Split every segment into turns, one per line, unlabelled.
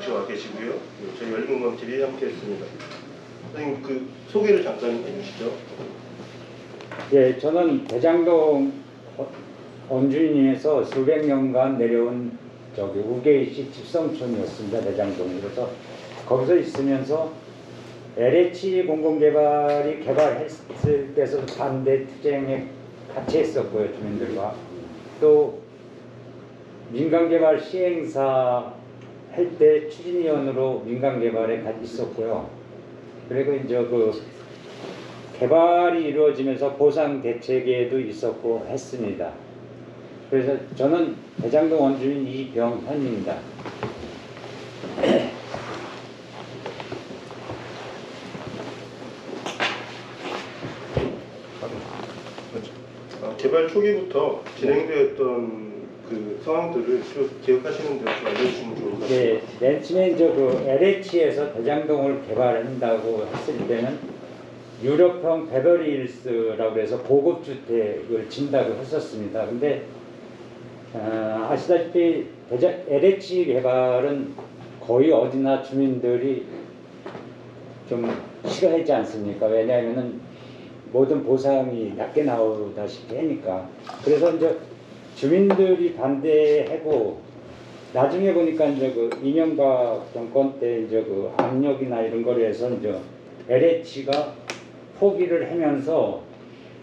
씨와 계시고요. 저희 열린공감TV 함께했습니다. 선생님 그 소개를 잠깐 해주시죠.
예, 저는 대장동 원주민에서 수백 년간 내려온 우계이시 집성촌이었습니다. 대장동이. 그래서 거기서 있으면서 LH 공공개발이 개발했을 때서 반대 투쟁에 같이 했었고요. 주민들과. 또 민간개발 시행사 할 때 추진위원으로 민간개발에 같이 있었고요. 그리고 이제 그 개발이 이루어지면서 보상 대책에도 있었고 했습니다. 그래서 저는 대장동 원주민 이병현입니다.
개발 초기부터 진행되었던 그 상황들을 좀 기억하시는 대로 좀 알려주시면 좋을 것 같습니다.
네, 맨 처음에 이제 그 LH에서 대장동을 개발한다고 했을 때는 유럽형 베버리힐스라고 해서 고급 주택을 진다고 했었습니다. 근데 아시다시피 LH 개발은 거의 어디나 주민들이 좀 싫어하지 않습니까? 왜냐하면은 모든 보상이 낮게 나오다시피 하니까. 그래서 이제 주민들이 반대하고 나중에 보니까 이제 그 이명박 정권 때 이제 그 압력이나 이런 거로 해서 이제 LH가 포기를 하면서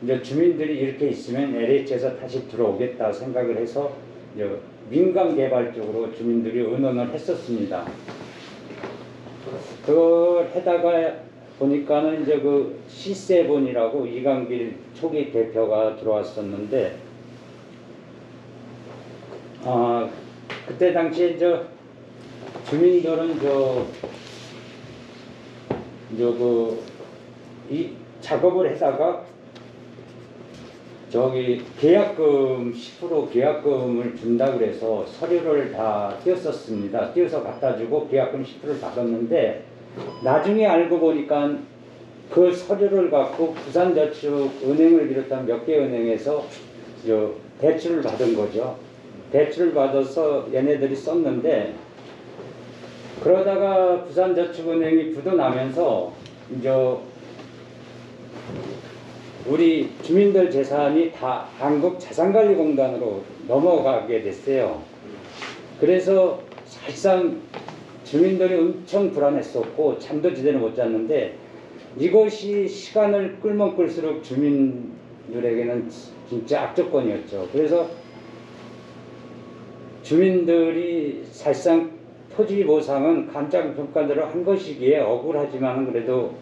이제 주민들이 이렇게 있으면 LH에서 다시 들어오겠다 생각을 해서 이제 민간 개발 쪽으로 주민들이 의논을 했었습니다. 그걸 하다가 보니까는 이제 그 C7이라고 이강길 초기 대표가 들어왔었는데, 그때 당시에 주민들은 이 작업을 하다가 계약금 10% 계약금을 준다 그래서 서류를 다 띄웠었습니다. 띄워서 갖다 주고 계약금 10%를 받았는데, 나중에 알고 보니까 그 서류를 갖고 부산저축은행을 비롯한 몇 개 은행에서 대출을 받은 거죠. 대출을 받아서 얘네들이 썼는데, 그러다가 부산저축은행이 부도나면서 이제 우리 주민들 재산이 다 한국자산관리공단으로 넘어가게 됐어요. 그래서 사실상 주민들이 엄청 불안했었고 잠도 제대로 못 잤는데, 이것이 시간을 끌면 끌수록 주민들에게는 진짜 악조건이었죠. 그래서 주민들이 사실상 토지 보상은 감정평가대로 한 것이기에 억울하지만 그래도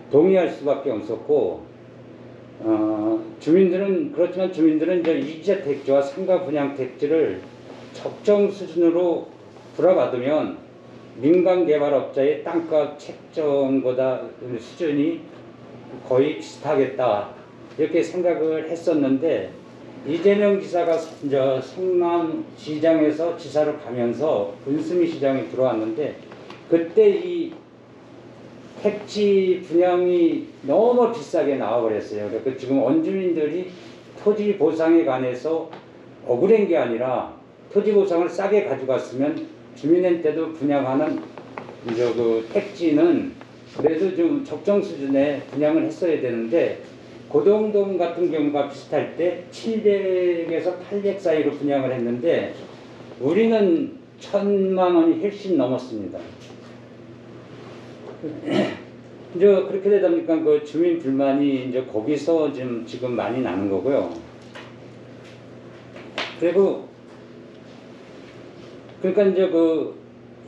동의할 수밖에 없었고, 그렇지만 주민들은 이제 이주자 택지와 상가 분양 택지를 적정 수준으로 불어받으면 민간개발업자의 땅값 책정보다 수준이 거의 비슷하겠다 이렇게 생각을 했었는데, 이재명 지사가 이제 성남시장에서 지사로 가면서 은수미 시장이 들어왔는데, 그때 이 택지 분양이 너무 비싸게 나와버렸어요. 그러니까 지금 원주민들이 토지 보상에 관해서 억울한 게 아니라 토지 보상을 싸게 가져갔으면 주민한테도 분양하는 이제 그 택지는 그래도 좀 적정 수준에 분양을 했어야 되는데, 고동동 같은 경우가 비슷할 때 700에서 800 사이로 분양을 했는데 우리는 1000만 원이 훨씬 넘었습니다. 이제 그렇게 되다 보니까 그 주민 불만이 이제 거기서 지금 많이 나는 거고요. 그리고 그러니까 이제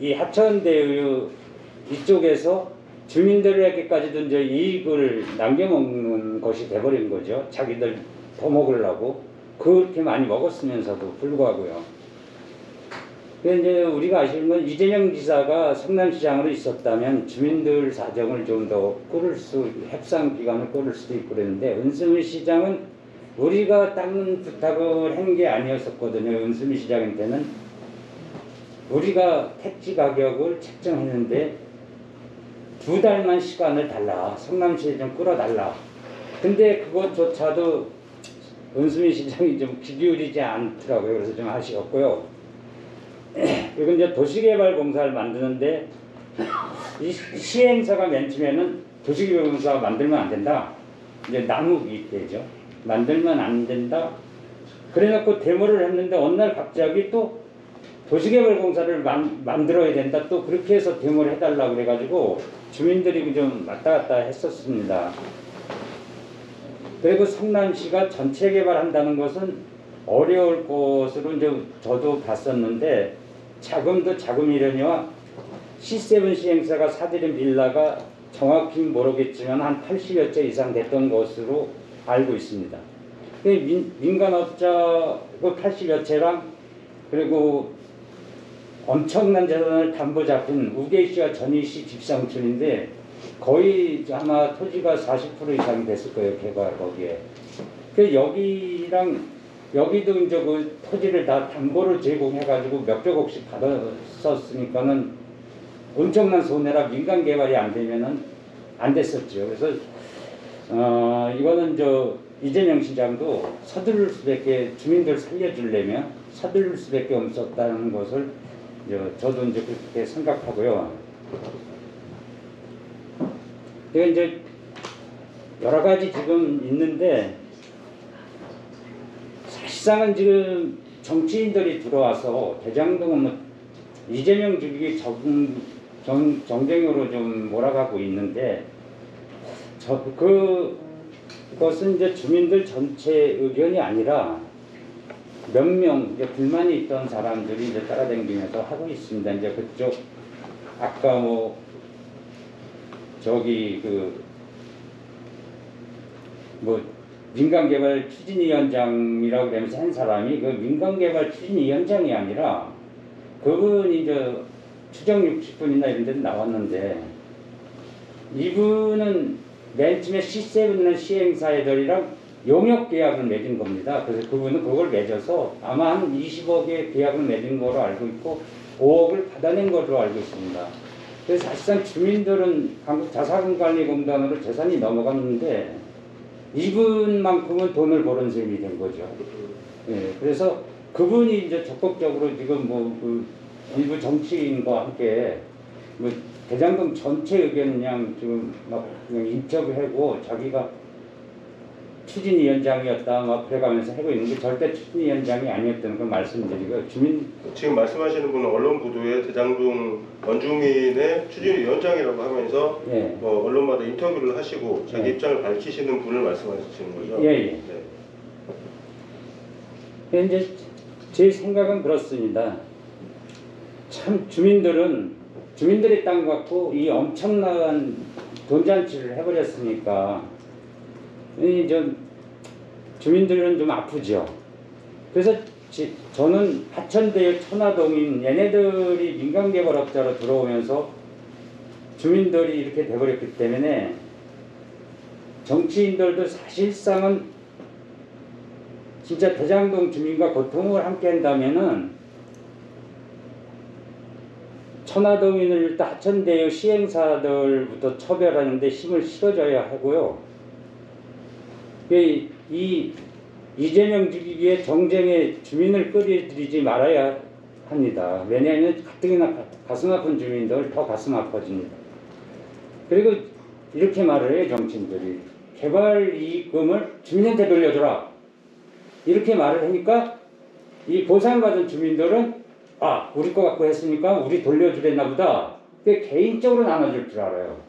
이 하천대유 이쪽에서 주민들에게까지도 이제 이익을 남겨먹는 것이 돼버린 거죠. 자기들 더 먹으려고 그렇게 많이 먹었으면서도 불구하고요. 근데 이제 우리가 아시는 건 이재명 지사가 성남시장으로 있었다면 주민들 사정을 좀 더 협상 기간을 끌을 수도 있고 그랬는데, 은수미 시장은 우리가 땅 부탁을 한 게 아니었었거든요. 은수미 시장한테는 우리가 택지 가격을 책정했는데 2달만 시간을 달라. 성남시에 좀 끌어달라. 근데 그것조차도 은수미 시장이 좀 귀 기울이지 않더라고요. 그래서 좀 아쉬웠고요. 이건 이제 도시개발공사를 만드는데 이 시행사가 맨 처음에는 도시개발공사가 만들면 안 된다. 이제 나누기 되죠. 만들면 안 된다. 그래놓고 데모를 했는데 어느 날 갑자기 또 도시개발공사를 만들어야 된다. 또 그렇게 해서 데모를 해달라고 그래가지고 주민들이 좀 왔다 갔다 했었습니다. 그리고 성남시가 전체 개발한다는 것은 어려울 것으로 이제 저도 봤었는데 자금도 자금이려니와 C7 시행사가 사들인 빌라가 정확히 모르겠지만 한 80여 채 이상 됐던 것으로 알고 있습니다. 민간업자 그 80여 채랑 그리고 엄청난 재산을 담보 잡힌 우계시와 전희시 집상촌인데 거의 아마 토지가 40% 이상이 됐을 거예요. 개발 거기에. 그 여기랑 여기도 이제 그 토지를 다 담보를 제공해가지고 몇백억씩 받았었으니까는 엄청난 손해라. 민간 개발이 안 되면은 안 됐었죠. 그래서 이거는 저 이재명 시장도 서두를 수밖에 주민들 살려주려면 서두를 수밖에 없었다는 것을 저도 이제 그렇게 생각하고요. 이게 이제 여러 가지 지금 있는데 사실상은 지금 정치인들이 들어와서 대장동은 뭐 이재명 주기 정쟁으로 좀 몰아가고 있는데 그것은 이제 주민들 전체 의견이 아니라 몇 명 불만이 있던 사람들이 이제 따라다니면서 하고 있습니다. 이제 그쪽 아까 뭐 저기 뭐 민간개발 추진위원장이라고 그러면서 한 사람이 그 민간개발 추진위원장이 아니라 그분이 이제 추정 60분이나 이런 데도 나왔는데 이분은 맨 처음에 C7은 시행사애들이랑 용역계약을 맺은 겁니다. 그래서 그분은 그걸 맺어서 아마 한 20억의 계약을 맺은 거로 알고 있고 5억을 받아낸 것으로 알고 있습니다. 그래서 사실상 주민들은 한국자산관리공단으로 재산이 넘어갔는데 이분만큼은 돈을 버는 셈이 된 거죠. 예, 그래서 그분이 이제 적극적으로 지금 뭐 일부 정치인과 함께 뭐 대장동 전체 의견 그냥 지금 막 그냥 인터뷰하고 자기가 추진위원장이었다 막 그래가면서 하고 있는 게 절대 추진위원장이 아니었다는 걸 말씀드리고
지금 말씀하시는 분은 언론 보도에 대장동 원주민의 추진위원장이라고 하면서
예.
뭐 언론마다 인터뷰를 하시고 자기
예.
입장을 밝히시는 분을 말씀하시는 거죠?
예. 네. 이제 제 생각은 그렇습니다. 참 주민들의 땅 갖고 이 엄청난 돈잔치를 해버렸으니까 주민들은 좀 아프죠. 그래서 저는 하천대유 천화동인 얘네들이 민간개발업자로 들어오면서 주민들이 이렇게 돼버렸기 때문에 정치인들도 사실상은 진짜 대장동 주민과 고통을 함께 한다면은 천화동인을 일단 하천대유 시행사들부터 처벌하는데 힘을 실어줘야 하고요. 이 이재명 주기의 정쟁에 주민을 끌어들이지 말아야 합니다. 왜냐하면 가뜩이나 가슴 아픈 주민들 더 가슴 아파집니다. 그리고 이렇게 말을 해요. 정치인들이 개발 이익금을 주민한테 돌려줘라 이렇게 말을 하니까 이 보상받은 주민들은 우리 거 갖고 했으니까 우리 돌려주랬나 보다. 그게 개인적으로 나눠줄 줄 알아요.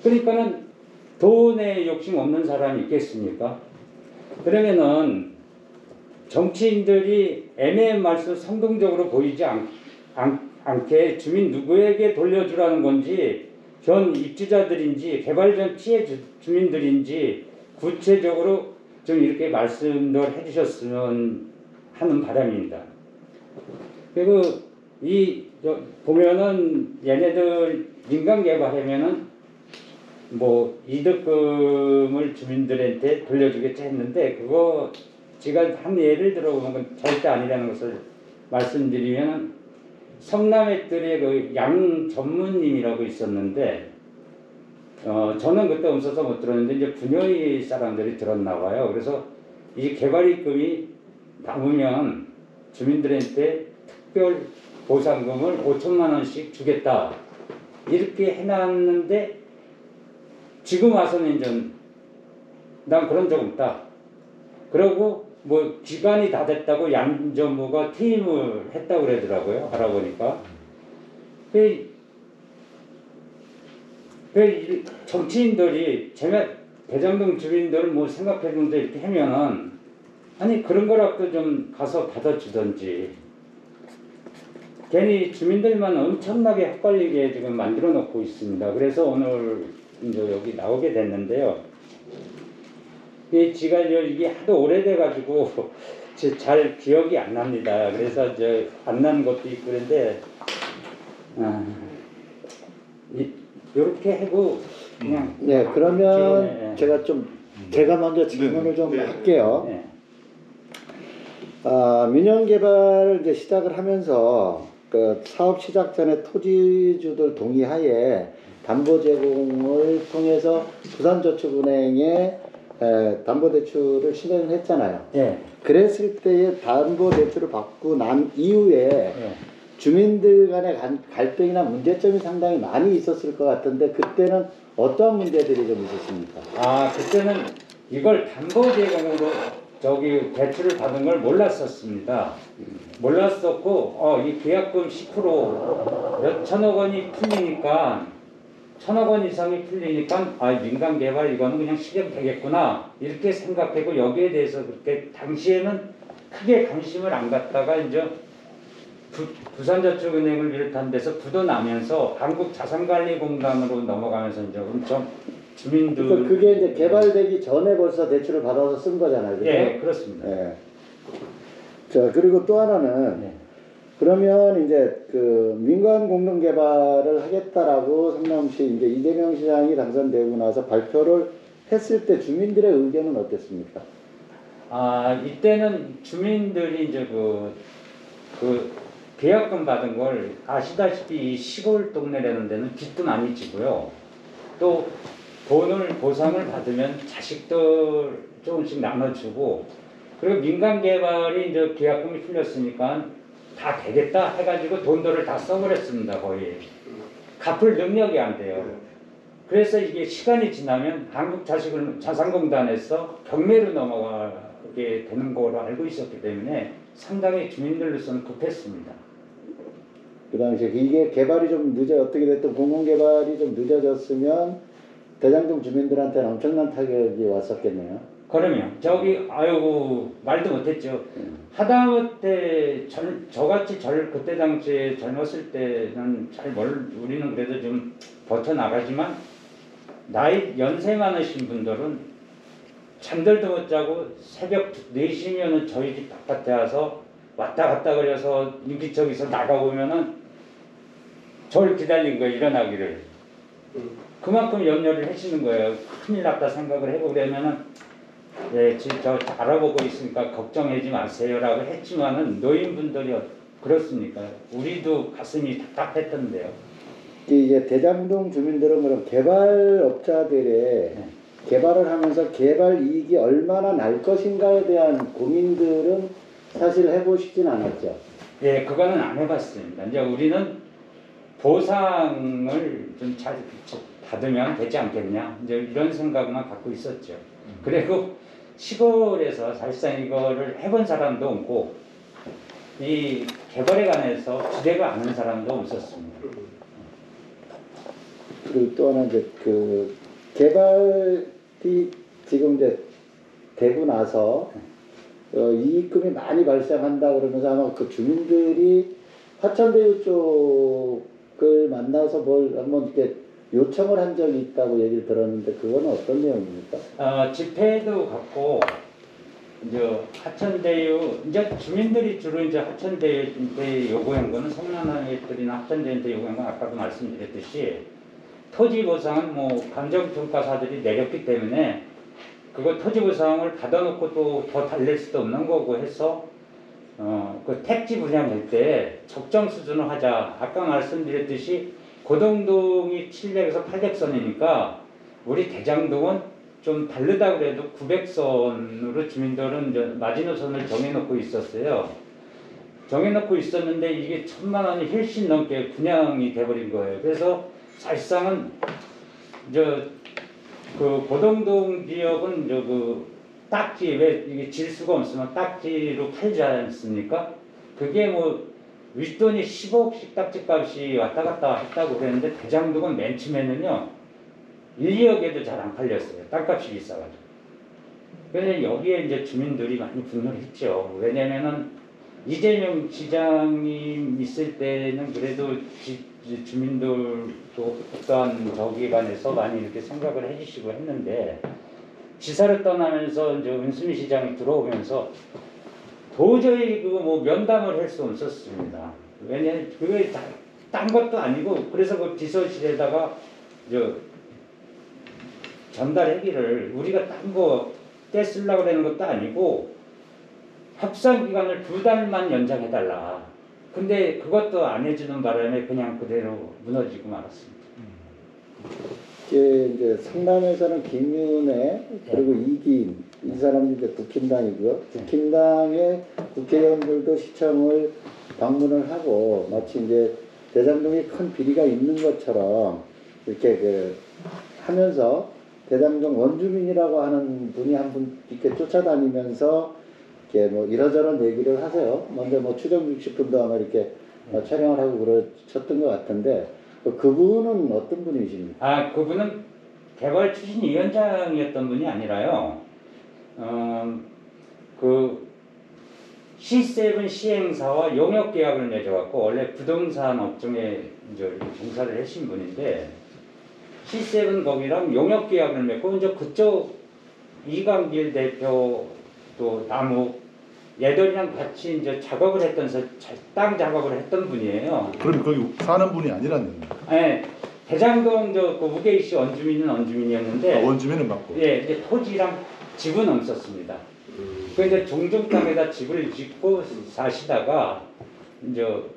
그러니까는 돈에 욕심 없는 사람이 있겠습니까? 그러면은 정치인들이 애매한 말씀 성동적으로 보이지 않게 주민 누구에게 돌려주라는 건지 전 입주자들인지 개발 전 피해 주민들인지 구체적으로 좀 이렇게 말씀을 해주셨으면 하는 바람입니다. 그리고 보면은 얘네들 민간 개발하면은 뭐 이득금을 주민들한테 돌려주겠지 했는데 그거 제가 한 예를 들어보면 건 절대 아니라는 것을 말씀드리면 성남액들의 그 양 전무님이라고 있었는데 저는 그때 없어서 못 들었는데 이제 분여의 사람들이 들었나 봐요. 그래서 이 개발이익금이 남으면 주민들한테 특별 보상금을 5천만 원씩 주겠다 이렇게 해놨는데 지금 와서는 이제 난 그런 적 없다. 그러고 뭐 기간이 다 됐다고 양정무가 퇴임을 했다고 그러더라고요. 알아보니까. 정치인들이 제가 대장동 주민들을 뭐 생각해본다 이렇게 하면은 아니 그런 거라도 좀 가서 받아주던지 괜히 주민들만 엄청나게 헷갈리게 지금 만들어 놓고 있습니다. 그래서 오늘 이제 여기 나오게 됐는데요. 지가 이게 하도 오래돼 가지고 잘 기억이 안 납니다. 그래서 이제 안 나는 것도 있고 그런데 이렇게 하고 그냥
네, 그러면
네.
제가 먼저 질문을 좀 할게요.
네.
민영 개발을 이제 시작을 하면서 그 사업 시작 전에 토지주들 동의하에 담보 제공을 통해서 부산저축은행에 담보대출을 신청을 했잖아요.
네.
그랬을 때에 담보대출을 받고 난 이후에
네.
주민들 간의 갈등이나 문제점이 상당히 많이 있었을 것 같은데 그때는 어떠한 문제들이 좀 있었습니까?
그때는 이걸 담보 제공으로 저기 대출을 받은 걸 몰랐었습니다. 몰랐었고 이 계약금 10% 몇 천억 원이 풀리니까 천억 원 이상이 풀리니까 민간 개발 이거는 그냥 실현되겠구나 이렇게 생각하고 여기에 대해서 그렇게 당시에는 크게 관심을 안 갖다가 이제 부산저축은행을 비롯한 데서 부도 나면서 한국자산관리공단으로 넘어가면서 이제 엄청 주민들
그게 이제 개발되기 전에 벌써 대출을 받아서 쓴 거잖아요. 그죠?
예, 그렇습니다.
예. 자, 그리고 또 하나는
네.
그러면 이제 그 민간 공동 개발을 하겠다라고 성남시 이제 이재명 시장이 당선되고 나서 발표를 했을 때 주민들의 의견은 어땠습니까?
이때는 주민들이 이제 그 계약금 받은 걸 아시다시피 이 시골 동네라는 데는 빚도 많이 지고요. 또 돈을 보상을 받으면 자식들 조금씩 나눠주고 그리고 민간 개발이 이제 계약금이 풀렸으니까 다 되겠다 해가지고 돈들을 다 써버렸습니다. 거의 갚을 능력이 안 돼요. 그래서 이게 시간이 지나면 한국자산공단에서 경매로 넘어가게 되는 거로 알고 있었기 때문에 상당히 주민들로서는 급했습니다.
그 당시에 이게 개발이 좀 어떻게 됐든 공공개발이 좀 늦어졌으면 대장동 주민들한테는 엄청난 타격이 왔었겠네요.
그러면 말도 못했죠. 하다못해 저같이 그때 당시에 젊었을 때는 우리는 그래도 좀 버텨나가지만 연세 많으신 분들은 잠들도 못 자고 새벽 4시면은 저희 집 바깥에 와서 왔다 갔다 그래서 인기척에서 나가보면은 저를 기다린 거예요. 일어나기를. 그만큼 염려를 하시는 거예요. 큰일 났다 생각을 해보고 그러면은 저 알아보고 있으니까 걱정하지 마세요라고 했지만은 노인분들이 그렇습니까? 우리도 가슴이 답답했던데요.
이제 대장동 주민들은 그럼 개발업자들의 개발을 하면서 개발 이익이 얼마나 날 것인가에 대한 고민들은 사실 해보시진 않았죠.
예, 그거는 안 해봤습니다. 이제 우리는 보상을 좀 잘 받으면 되지 않겠냐 이제 이런 생각만 갖고 있었죠. 그리고 시골에서 사실상 이거를 해본 사람도 없고 이 개발에 관해서 지대가 않은 사람도 없었습니다.
그리고 또 하나 이제 그 개발이 지금 이제 되고 나서 이익금이 많이 발생한다 그러면서 아마 그 주민들이 화천대유 쪽을 만나서 뭘 한번 이렇게 요청을 한 적이 있다고 얘기를 들었는데 그건 어떤 내용입니까?
집회도 갖고 이제 하천대유 이제 주민들이 주로 이제 하천대유한테 요구한 거는 성남시들이나 하천대유한테 요구한 건 아까도 말씀드렸듯이 토지 보상은 뭐 감정평가사들이 내렸기 때문에 그거 토지 보상을 받아놓고 또 더 달랠 수도 없는 거고 해서 그 택지 분양할 때 적정 수준을 하자. 아까 말씀드렸듯이 고동동이 700에서 800선이니까 우리 대장동은 좀 다르다 그래도 900선으로 주민들은 이제 마지노선을 정해놓고 있었어요. 정해놓고 있었는데 이게 1,000만 원이 훨씬 넘게 분양이 돼버린 거예요. 그래서 사실상은 그 고동동 지역은 그 딱지 왜 이게 질수가 없으면 딱지로 팔지 않습니까? 그게 뭐 윗돈이 15억씩 딱지값이 왔다 갔다 했다고 그랬는데 대장동은 맨 처음에는요 1, 2억에도 잘 안 팔렸어요. 땅값이 비싸가지고. 그래서 여기에 이제 주민들이 많이 분노를 했죠. 왜냐면은 이재명 시장이 있을 때는 그래도 주민들도 어떠한 저기에 관해서 많이 이렇게 생각을 해주시고 했는데 지사를 떠나면서 이제 은수미 시장이 들어오면서 도저히 그거 뭐 면담을 할 수 없었습니다. 왜냐면 그게 딴 것도 아니고 그래서 그 비서실에다가 전달하기를 우리가 딴 거 떼쓰려고 하는 것도 아니고 협상 기간을 2달만 연장해달라. 근데 그것도 안 해주는 바람에 그냥 그대로 무너지고 말았습니다.
이제 성남에서는 김윤혜 그리고 이기인 이 사람들이 이제 국힘당이고요. 국힘당의 국회의원들도 시청을 방문을 하고 마치 이제 대장동에 큰 비리가 있는 것처럼 이렇게 하면서 대장동 원주민이라고 하는 분이 한 분 이렇게 쫓아다니면서 이렇게 뭐 이러저런 얘기를 하세요. 먼저 뭐 추정 60분도 아마 이렇게 촬영을 하고 그러셨던 것 같은데 그분은 어떤 분이십니까?
그분은 개발 추진위원장이었던 분이 아니라요. 그 C7 시행사와 용역 계약을 맺어갖고 원래 부동산 업종에 이제 이렇게 종사를 하신 분인데 C7 거기랑 용역 계약을 맺고 이제 그쪽 이광길 대표 또 남욱 얘들이랑 같이 이제 작업을 했던 땅 작업을 했던 분이에요.
그럼 거기 사는 분이 아니라는 얘기입니다.
네, 대장동 그 우계희 씨 원주민은 원주민이었는데
원주민은 맞고.
예, 이제 토지랑 집은 없었습니다. 그 이제 종종 땅에다 집을 짓고 사시다가 그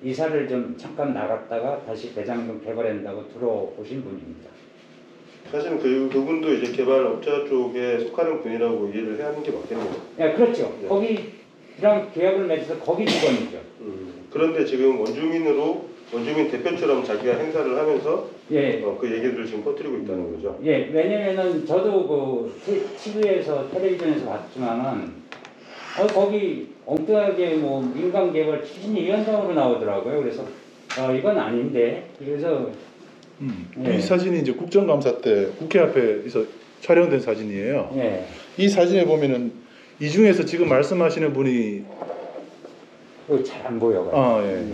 이사를 좀 잠깐 나갔다가 다시 대장동 개발한다고 들어오신 분입니다.
사실은 그분도 이제 개발업자 쪽에 속하는 분이라고 이해를 해야 하는 게 맞겠네요.
예, 그렇죠.
네.
거기랑 계약을 맺어서 거기 직원이죠.
그런데 지금 원주민 대표처럼 자기가 행사를 하면서
예.
그 얘기들을 지금 퍼뜨리고 있다는 거죠.
예, 왜냐면은 저도 그 TV에서 텔레비전에서 봤지만은 거기 엉뚱하게 뭐 민간개발 추진위원장으로 나오더라고요. 그래서 이건 아닌데 그래서 예.
이 사진이 이제 국정감사 때 국회 앞에서 촬영된 사진이에요.
예.
이 사진에 보면은 이 중에서 지금 말씀하시는 분이
잘 안 보여가지고.
예.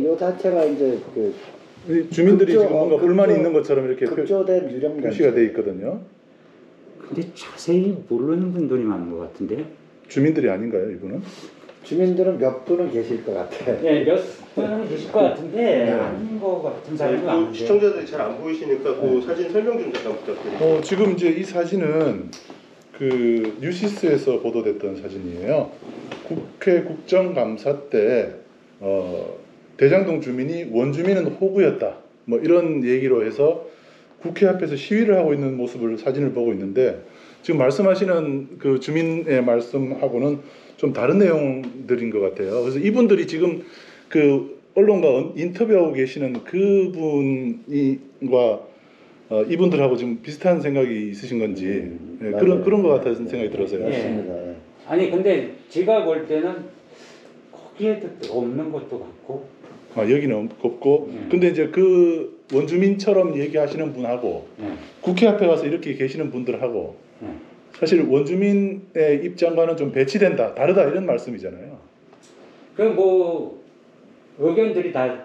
요 자체가 이제
주민들이
급조,
지금 뭔가 불만이 있는 것처럼 이렇게
급조된 유령
표시가 돼 있거든요.
근데 자세히 모르는 분들이 많은 것 같은데.
주민들이 아닌가요, 이분은?
주민들은 몇 분은 계실 것 같아.
예, 몇 분은 계실 것 같은데 아닌 것 같은 사람이 많은데.
시청자들이 잘 안 보이시니까 그 사진 설명 좀 잠깐 부탁드립니다.
지금 이제 이 사진은 그 뉴시스에서 보도됐던 사진이에요. 국회 국정감사 때 대장동 주민이 원주민은 호구였다. 뭐 이런 얘기로 해서 국회 앞에서 시위를 하고 있는 모습을 사진을 보고 있는데 지금 말씀하시는 그 주민의 말씀하고는 좀 다른 내용들인 것 같아요. 그래서 이분들이 지금 그 언론과 인터뷰하고 계시는 그분과 이분들하고 지금 비슷한 생각이 있으신 건지 그런 것 같아서 생각이 들어서요.
맞습니다. 예.
아니 근데 제가 볼 때는 거기에도 없는 것도 같고.
여기는 없고 근데 이제 그 원주민처럼 얘기하시는 분하고 국회 앞에 가서 이렇게 계시는 분들하고 사실 원주민의 입장과는 좀 배치된다, 다르다 이런 말씀이잖아요.
그 뭐 의견들이 다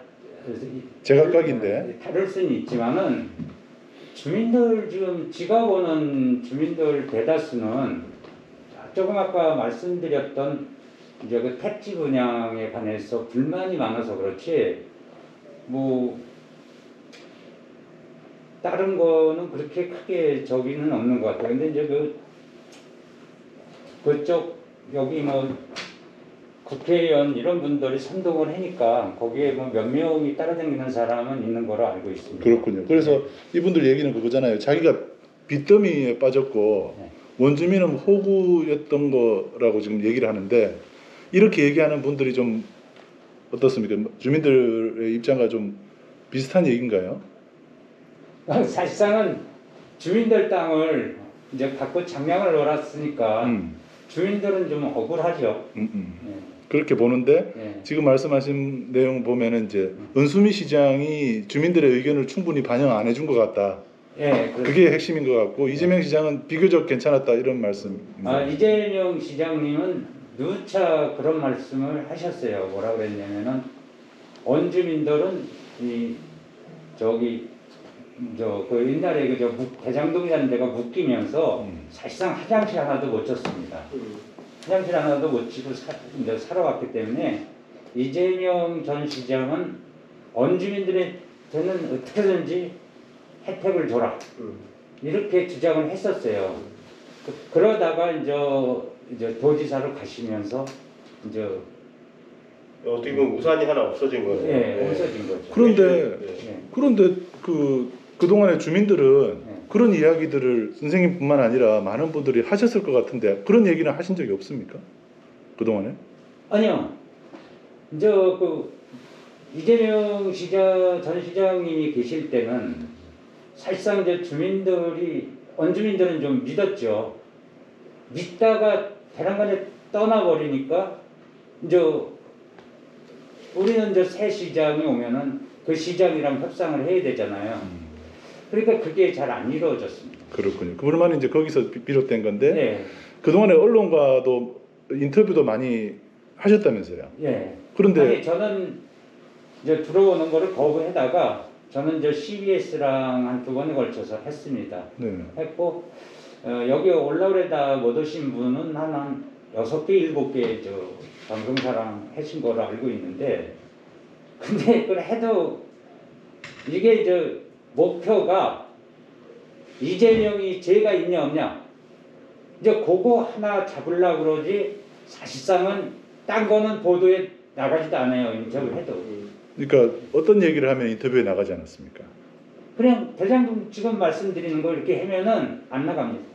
제각각인데
다를 수는 있지만은 주민들 지금 지가 보는 주민들 대다수는 조금 아까 말씀드렸던 이제 그 택지 분양에 관해서 불만이 많아서 그렇지 뭐 다른 거는 그렇게 크게 저기는 없는 것 같아요. 근데 이제 그쪽 여기 뭐 국회의원 이런 분들이 선동을 하니까 거기에 뭐 몇 명이 따라다니는 사람은 있는 거로 알고 있습니다.
그렇군요. 그래서 이분들 얘기는 그거잖아요. 자기가 빚더미에 빠졌고 원주민은 호구였던 거라고 지금 얘기를 하는데 이렇게 얘기하는 분들이 좀 어떻습니까? 주민들의 입장과 좀 비슷한 얘기인가요?
사실상은 주민들 땅을 이제 갖고 장량을 놀았으니까 주민들은 좀 억울하죠. 예.
그렇게 보는데
예.
지금 말씀하신 내용 보면은 이제 은수미 시장이 주민들의 의견을 충분히 반영 안 해준 것 같다.
예,
그게 핵심인 것 같고 이재명 시장은 비교적 괜찮았다 이런 말씀입니다.
이재명 시장님은 누차 그런 말씀을 하셨어요. 뭐라 그랬냐면은 원주민들은 그 옛날에 대장동이라는 데가 묶이면서 사실상 화장실 하나도 못 졌습니다. 화장실 하나도 못 지고 이제 살아왔기 때문에 이재명 전 시장은 원주민들한테는 어떻게든지 혜택을 줘라 이렇게 주장을 했었어요. 그러다가 이제 도지사로 가시면서 이제
어떻게 보면 우산이 하나 없어진 거예요.
예, 없어진 거죠.
그런데 그동안의 주민들은
네.
그런 이야기들을 선생님뿐만 아니라 많은 분들이 하셨을 것 같은데 그런 얘기는 하신 적이 없습니까? 그동안에?
아니요. 이재명 전 시장님이 계실 때는 사실상 이제 원주민들은 좀 믿었죠. 믿다가 대란간에 떠나버리니까 우리는 새 시장이 오면은 그 시장이랑 협상을 해야 되잖아요. 그러니까 그게 잘 안 이루어졌습니다.
그렇군요. 그 불만이 이제 거기서 비롯된 건데
네.
그동안에 언론과도 인터뷰도 많이 하셨다면서요.
예.
그런데
아니, 저는 이제 들어오는 거를 거부하다가 저는 이제 CBS랑 한 2번에 걸쳐서 했습니다.
네.
했고 여기 올라오래다 못 오신 분은 한 6개, 7개 방송사랑 하신 거로 알고 있는데 근데 그걸 해도 이게 목표가 이재명이 죄가 있냐 없냐 그거 하나 잡으려고 그러지 사실상은 딴 거는 보도에 나가지도 않아요. 인터뷰를 해도.
그러니까 어떤 얘기를 하면 인터뷰에 나가지 않았습니까?
그냥 대장동 지금 말씀드리는 거 이렇게 하면은 안 나갑니다.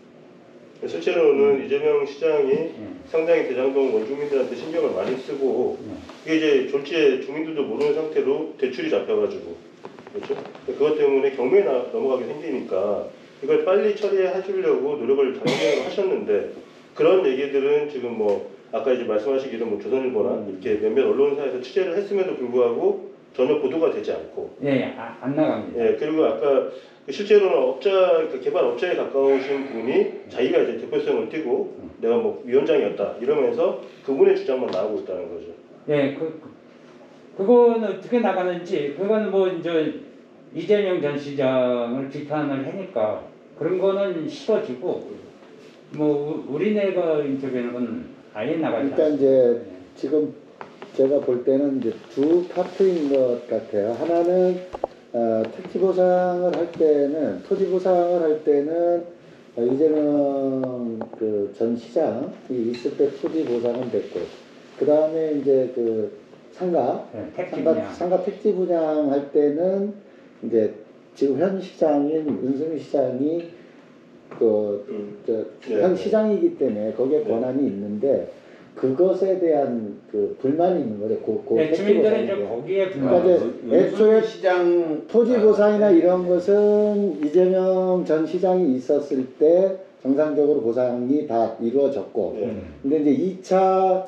실제로는 이재명 시장이 상당히 대장동 원주민들한테 신경을 많이 쓰고 이게 이제 졸지에 주민들도 모르는 상태로 대출이 잡혀가지고 그렇죠? 그것 때문에 경매에 넘어가게 생기니까 이걸 빨리 처리해 주려고 노력을 당연히 하셨는데 그런 얘기들은 지금 아까 이제 말씀하시기로 조선일보나 이렇게 몇몇 언론사에서 취재를 했음에도 불구하고 전혀 보도가 되지 않고
안 나갑니다.
그리고 아까 실제로는 개발 업자에 가까우신 분이 자기가 이제 대표성을 띠고 내가 위원장이었다 이러면서 그분의 주장만 나오고 있다는 거죠.
그거는 어떻게 나가는지 그건 이재명 전 시장을 비판을 하니까 그런 거는 싫어지고 우리네가 인터뷰하는 건 아예 나가지
그러니까
않습니다.
이제 지금 제가 볼 때는 이제 두 파트인 것 같아요. 하나는 택지 보상을 할 때는 토지 보상을 할 때는 이재명 전 시장이 있을 때 토지 보상은 됐고 그 다음에 이제 상가 택지 분양할 때는 이제 지금 현 시장인 은수미 시장이 현 시장이기 때문에 거기에 권한이 있는데 그것에 대한 불만이 있는 거죠.
주민들은 이제 거기에 불만.
그러니까 애초에 시장 토지 보상이나 이런 것은 이재명 전 시장이 있었을 때 정상적으로 보상이 다 이루어졌고, 근데 이제 2차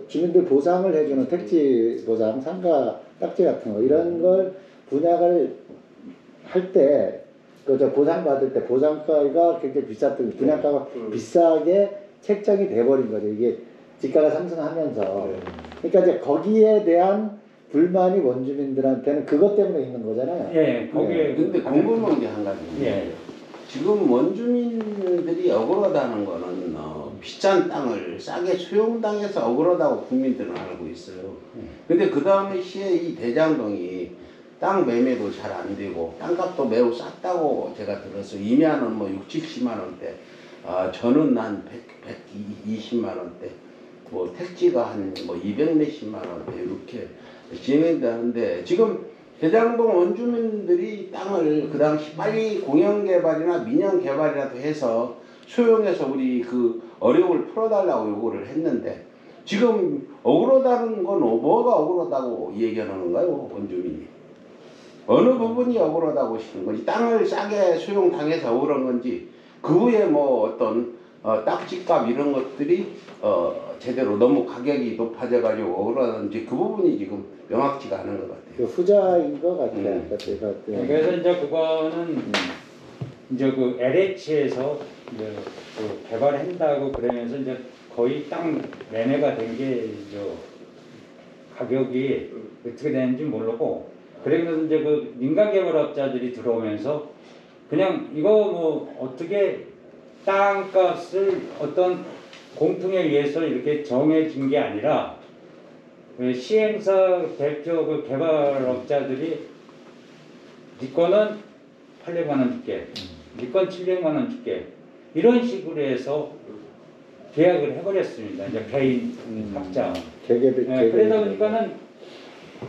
주민들 보상을 해주는 택지 보상, 상가 딱지 같은 거 이런 걸 분양을 할 때 보상 받을 때 보상가가 굉장히 비쌌던 분양가가 비싸게 책정이 돼버린 거죠. 이게 집가가 상승하면서. 그러니까 이제 거기에 대한 불만이 원주민들한테는 그것 때문에 있는 거잖아요.
예, 거기에.
근데 궁금한 게 한 가지.
예.
지금 원주민들이 억울하다는 거는 비싼 땅을 싸게 수용당해서 억울하다고 국민들은 알고 있어요. 근데 그 다음에 시에 이 대장동이 땅 매매도 잘 안 되고 땅값도 매우 쌌다고 제가 들었어요. 임야는 60, 70만 원대, 저는 한 120만 원대, 택지가 한 200 몇십만 원대 이렇게 진행되는데 지금 대장동 원주민들이 땅을 그 당시 빨리 공영개발이나 민영개발이라도 해서 수용해서 우리 그 어려움을 풀어달라고 요구를 했는데 지금 억울하다는 건 뭐가 억울하다고 얘기하는 건가요? 원주민이 어느 부분이 억울하다고 하시는 건지 땅을 싸게 수용당해서 억울한 건지 그 후에 뭐 어떤 딱지값 이런 것들이 제대로 너무 가격이 높아져 가지고 억울하는지 그 부분이 지금 명확치가 않은 것 같아요.
그 후자인 것 같아요. 아까 제가
그래서 이제 그거는 이제 그 LH에서 이제 그 개발한다고 그러면서 이제 거의 땅 매매가 된 게 가격이 어떻게 되는지 모르고 그러면서 이제 그 민간 개발업자들이 들어오면서 그냥 이거 뭐 어떻게 땅값을 어떤 공통에 의해서 이렇게 정해진 게 아니라 그 시행사 대표 그 개발업자들이 네 거는 800만 원 줄게, 네 건 700만 원 줄게 이런 식으로 해서 계약을 해버렸습니다. 이제 개인 각자. 그러다 보니까는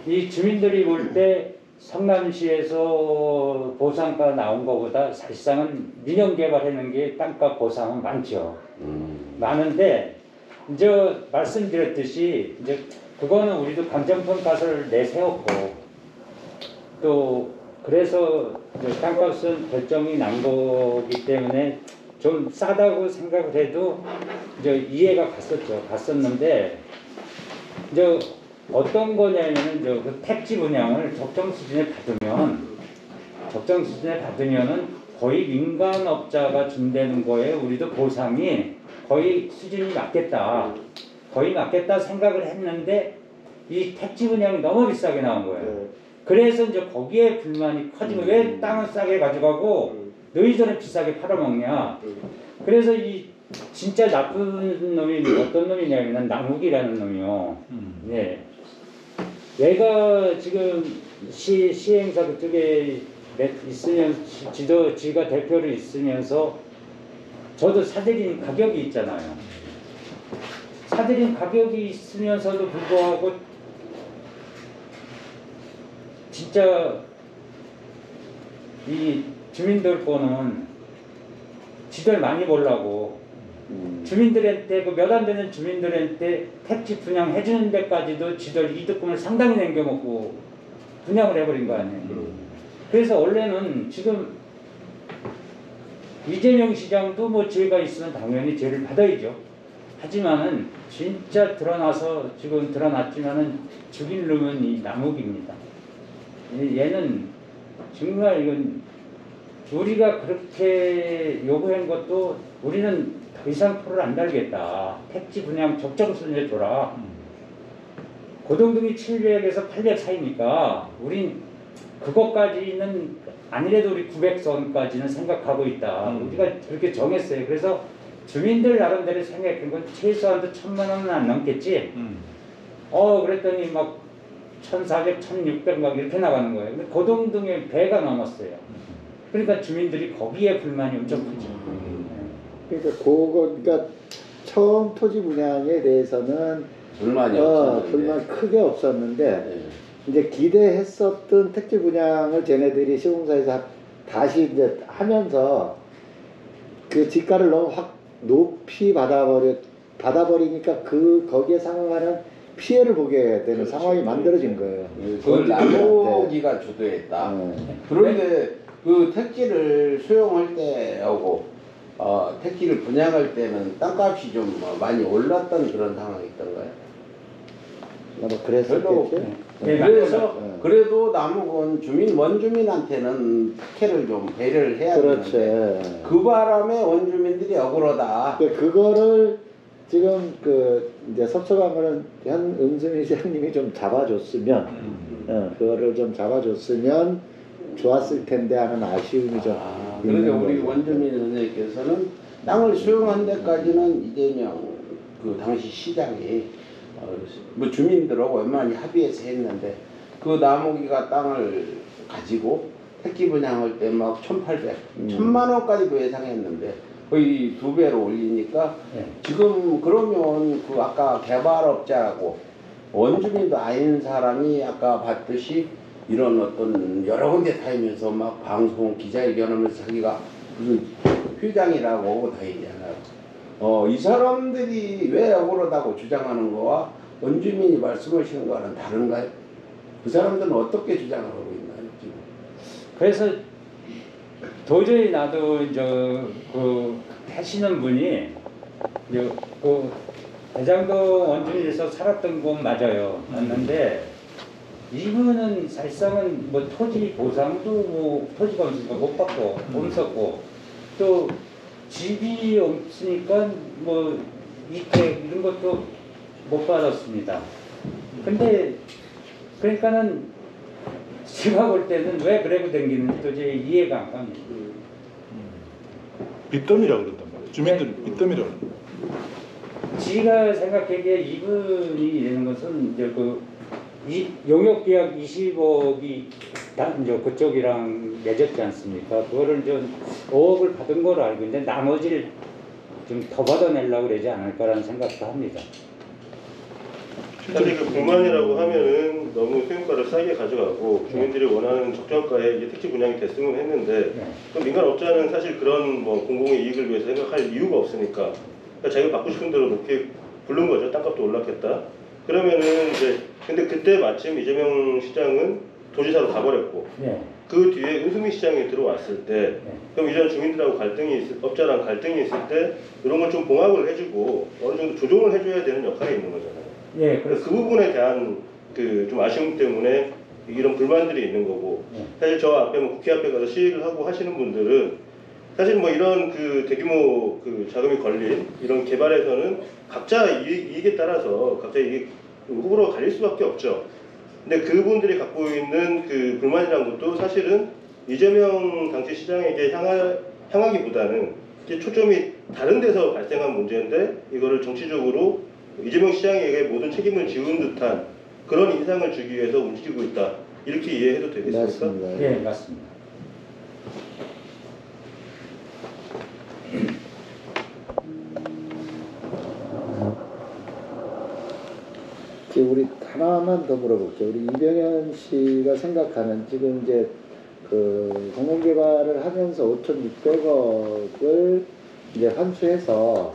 이 주민들이 볼 때 성남시에서 보상가 나온 것보다 사실상은 민영 개발하는 게 땅값 보상은 많죠. 많은데 이제 말씀드렸듯이 이제 그거는 우리도 감정평가서를 내세웠고 또 그래서 이제 땅값은 결정이 난 거기 때문에 좀 싸다고 생각을 해도 이제 이해가 갔었는데 이제 어떤 거냐면은 그 택지 분양을 적정 수준에 받으면은 거의 민간업자가 준다는 거에 우리도 보상이 거의 수준이 맞겠다 생각을 했는데 이 택지 분양이 너무 비싸게 나온 거예요. 그래서 이제 거기에 불만이 커지고 왜 땅을 싸게 가져가고 너희들은 비싸게 팔아먹냐. 그래서 이 진짜 나쁜 놈이 어떤 놈이냐면 남욱이라는 놈이요. 네. 얘가 지금 시행사 그쪽에 있으면 지가 대표를 있으면서 저도 사들인 가격이 있잖아요. 사들인 가격이 있으면서도 불구하고 진짜 이 주민들 거는 지들 많이 보려고 주민들한테 그 몇 안 되는 주민들한테 택지 분양 해주는 데까지도 지들 이득금을 상당히 남겨먹고 분양을 해버린 거 아니에요. 그래서 원래는 지금 이재명 시장도 뭐 죄가 있으면 당연히 죄를 받아야죠. 하지만은 진짜 지금 드러났지만은 죽일 놈은 이 남욱입니다. 얘는 정말 이건 우리가 그렇게 요구한 것도 우리는 더 이상 표를 안 달겠다. 택지 분양 적정 수준에 줘라. 고동등이 700에서 800 사이니까 우린 그것까지는 아니래도 우리 900선까지는 생각하고 있다. 우리가 그렇게 정했어요. 그래서 주민들 나름대로 생각한 건 최소한도 1000만 원은 안 넘겠지. 그랬더니 막 1400, 1600 막 이렇게 나가는 거예요. 근데 고동등의 배가 넘었어요. 그러니까 주민들이 거기에 불만이 엄청 크죠.
그러니까 처음 토지 분양에 대해서는
불만이 없었는데.
불만 크게 없었는데 이제 기대했었던 택지 분양을 쟤네들이 시공사에서 다시 이제 하면서 그 지가를 너무 확 높이 받아버리니까 거기에 상응하는 피해를 보게 되는 상황이 만들어진 거예요.
그걸 나무기가 주도했다. 그런데 그 택지를 수용할 때하고 택지를 분양할 때는 땅값이 좀 많이 올랐던 그런 상황이 있던가요?
그랬었겠지.
그래서 그래도 남욱은 원주민한테는 특혜를 좀 배려를 해야 되는데 그 바람에 원주민들이 억울하다.
그거를 지금 이제 서초강은 현은수미 시장님이 좀 잡아줬으면 그거를 좀 잡아줬으면 좋았을 텐데 하는 아쉬움이 좀
그런데 우리 원주민 선생님께서는 땅을 수용한 데까지는 이재명 그 당시 시장이 뭐 주민들하고 웬만히 합의해서 했는데 그 나무기가 땅을 가지고 택지 분양할 때 막 1,800, 1,000만 원까지도 예상했는데 거의 2배로 올리니까 지금 그러면 그 아까 개발업자라고 원주민도 아닌 사람이 아까 봤듯이 이런 어떤 여러 군데 다니면서 막 방송 기자회견하면서 자기가 무슨 회장이라고 오고 다니잖아요. 이 사람들이 왜 억울하다고 주장하는 거와 원주민이 말씀하시는 거와는 다른가요? 그 사람들은 어떻게 주장을 하고 있나요 지금?
그래서 도저히 나도 그 하시는 분이 그 대장동 원주민에서 살았던 곳 맞아요. 맞는데 이분은 사실상은 뭐 토지 보상도 뭐 토지 검수도 못 받고 없었고 또 집이 없으니까 뭐 이택 이런 것도 못 받았습니다. 근데 그러니까는 제가 볼 때는 왜 그러고 댕기는지 도저히 이해가 안 갑니다.
빚더미라고 그런단 말이에요. 주민들은
네.
빚더미라고.
지가 생각하기에 이분이 이러는 것은 이제 이 용역계약 20억이 이제 그쪽이랑 맺었지 않습니까? 그거를 좀 5억을 받은 걸로 알고 있는데 나머지를 좀 더 받아내려고 그러지 않을까라는 생각도 합니다.
사실 그 불만이라고 하면은 너무 소유가를 싸게 가져가고 주민들이 원하는 적정가에 이게 택지 분양이 됐으면 했는데
네.
그럼 민간업자는 사실 그런 뭐 공공의 이익을 위해서 생각할 이유가 없으니까 그러니까 자기가 받고 싶은 대로 높게 부른 거죠. 땅값도 올랐겠다. 그러면은 이제 근데 그때 마침 이재명 시장은 도지사로 가버렸고
네.
그 뒤에 은수미 시장이 들어왔을 때
네.
그럼 이전 주민들하고 업자랑 갈등이 있을 때 이런 걸 좀 봉합을 해주고 어느 정도 조정을 해줘야 되는 역할이 있는 거잖아요.
예,
그래서 그 부분에 대한 그 좀 아쉬움 때문에 이런 불만들이 있는 거고
네.
사실 저 앞에 뭐 국회 앞에 가서 시위를 하고 하시는 분들은 사실 뭐 이런 그 대규모 그 자금이 걸린 이런 개발에서는 각자 이익에 따라서 각자 이익 후보로 갈릴 수밖에 없죠. 근데 그분들이 갖고 있는 그 불만이라는 것도 사실은 이재명 당시 시장에게 향하기보다는 이제 초점이 다른 데서 발생한 문제인데 이거를 정치적으로 이재명 시장에게 모든 책임을 지운 듯한 그런 인상을 주기 위해서 움직이고 있다. 이렇게 이해해도 되겠습니까?
맞습니다.
예, 맞습니다.
우리 하나만 더 물어볼게요. 우리 이병현 씨가 생각하는 지금 이제 그 공공개발을 하면서 5,600억을 이제 환수해서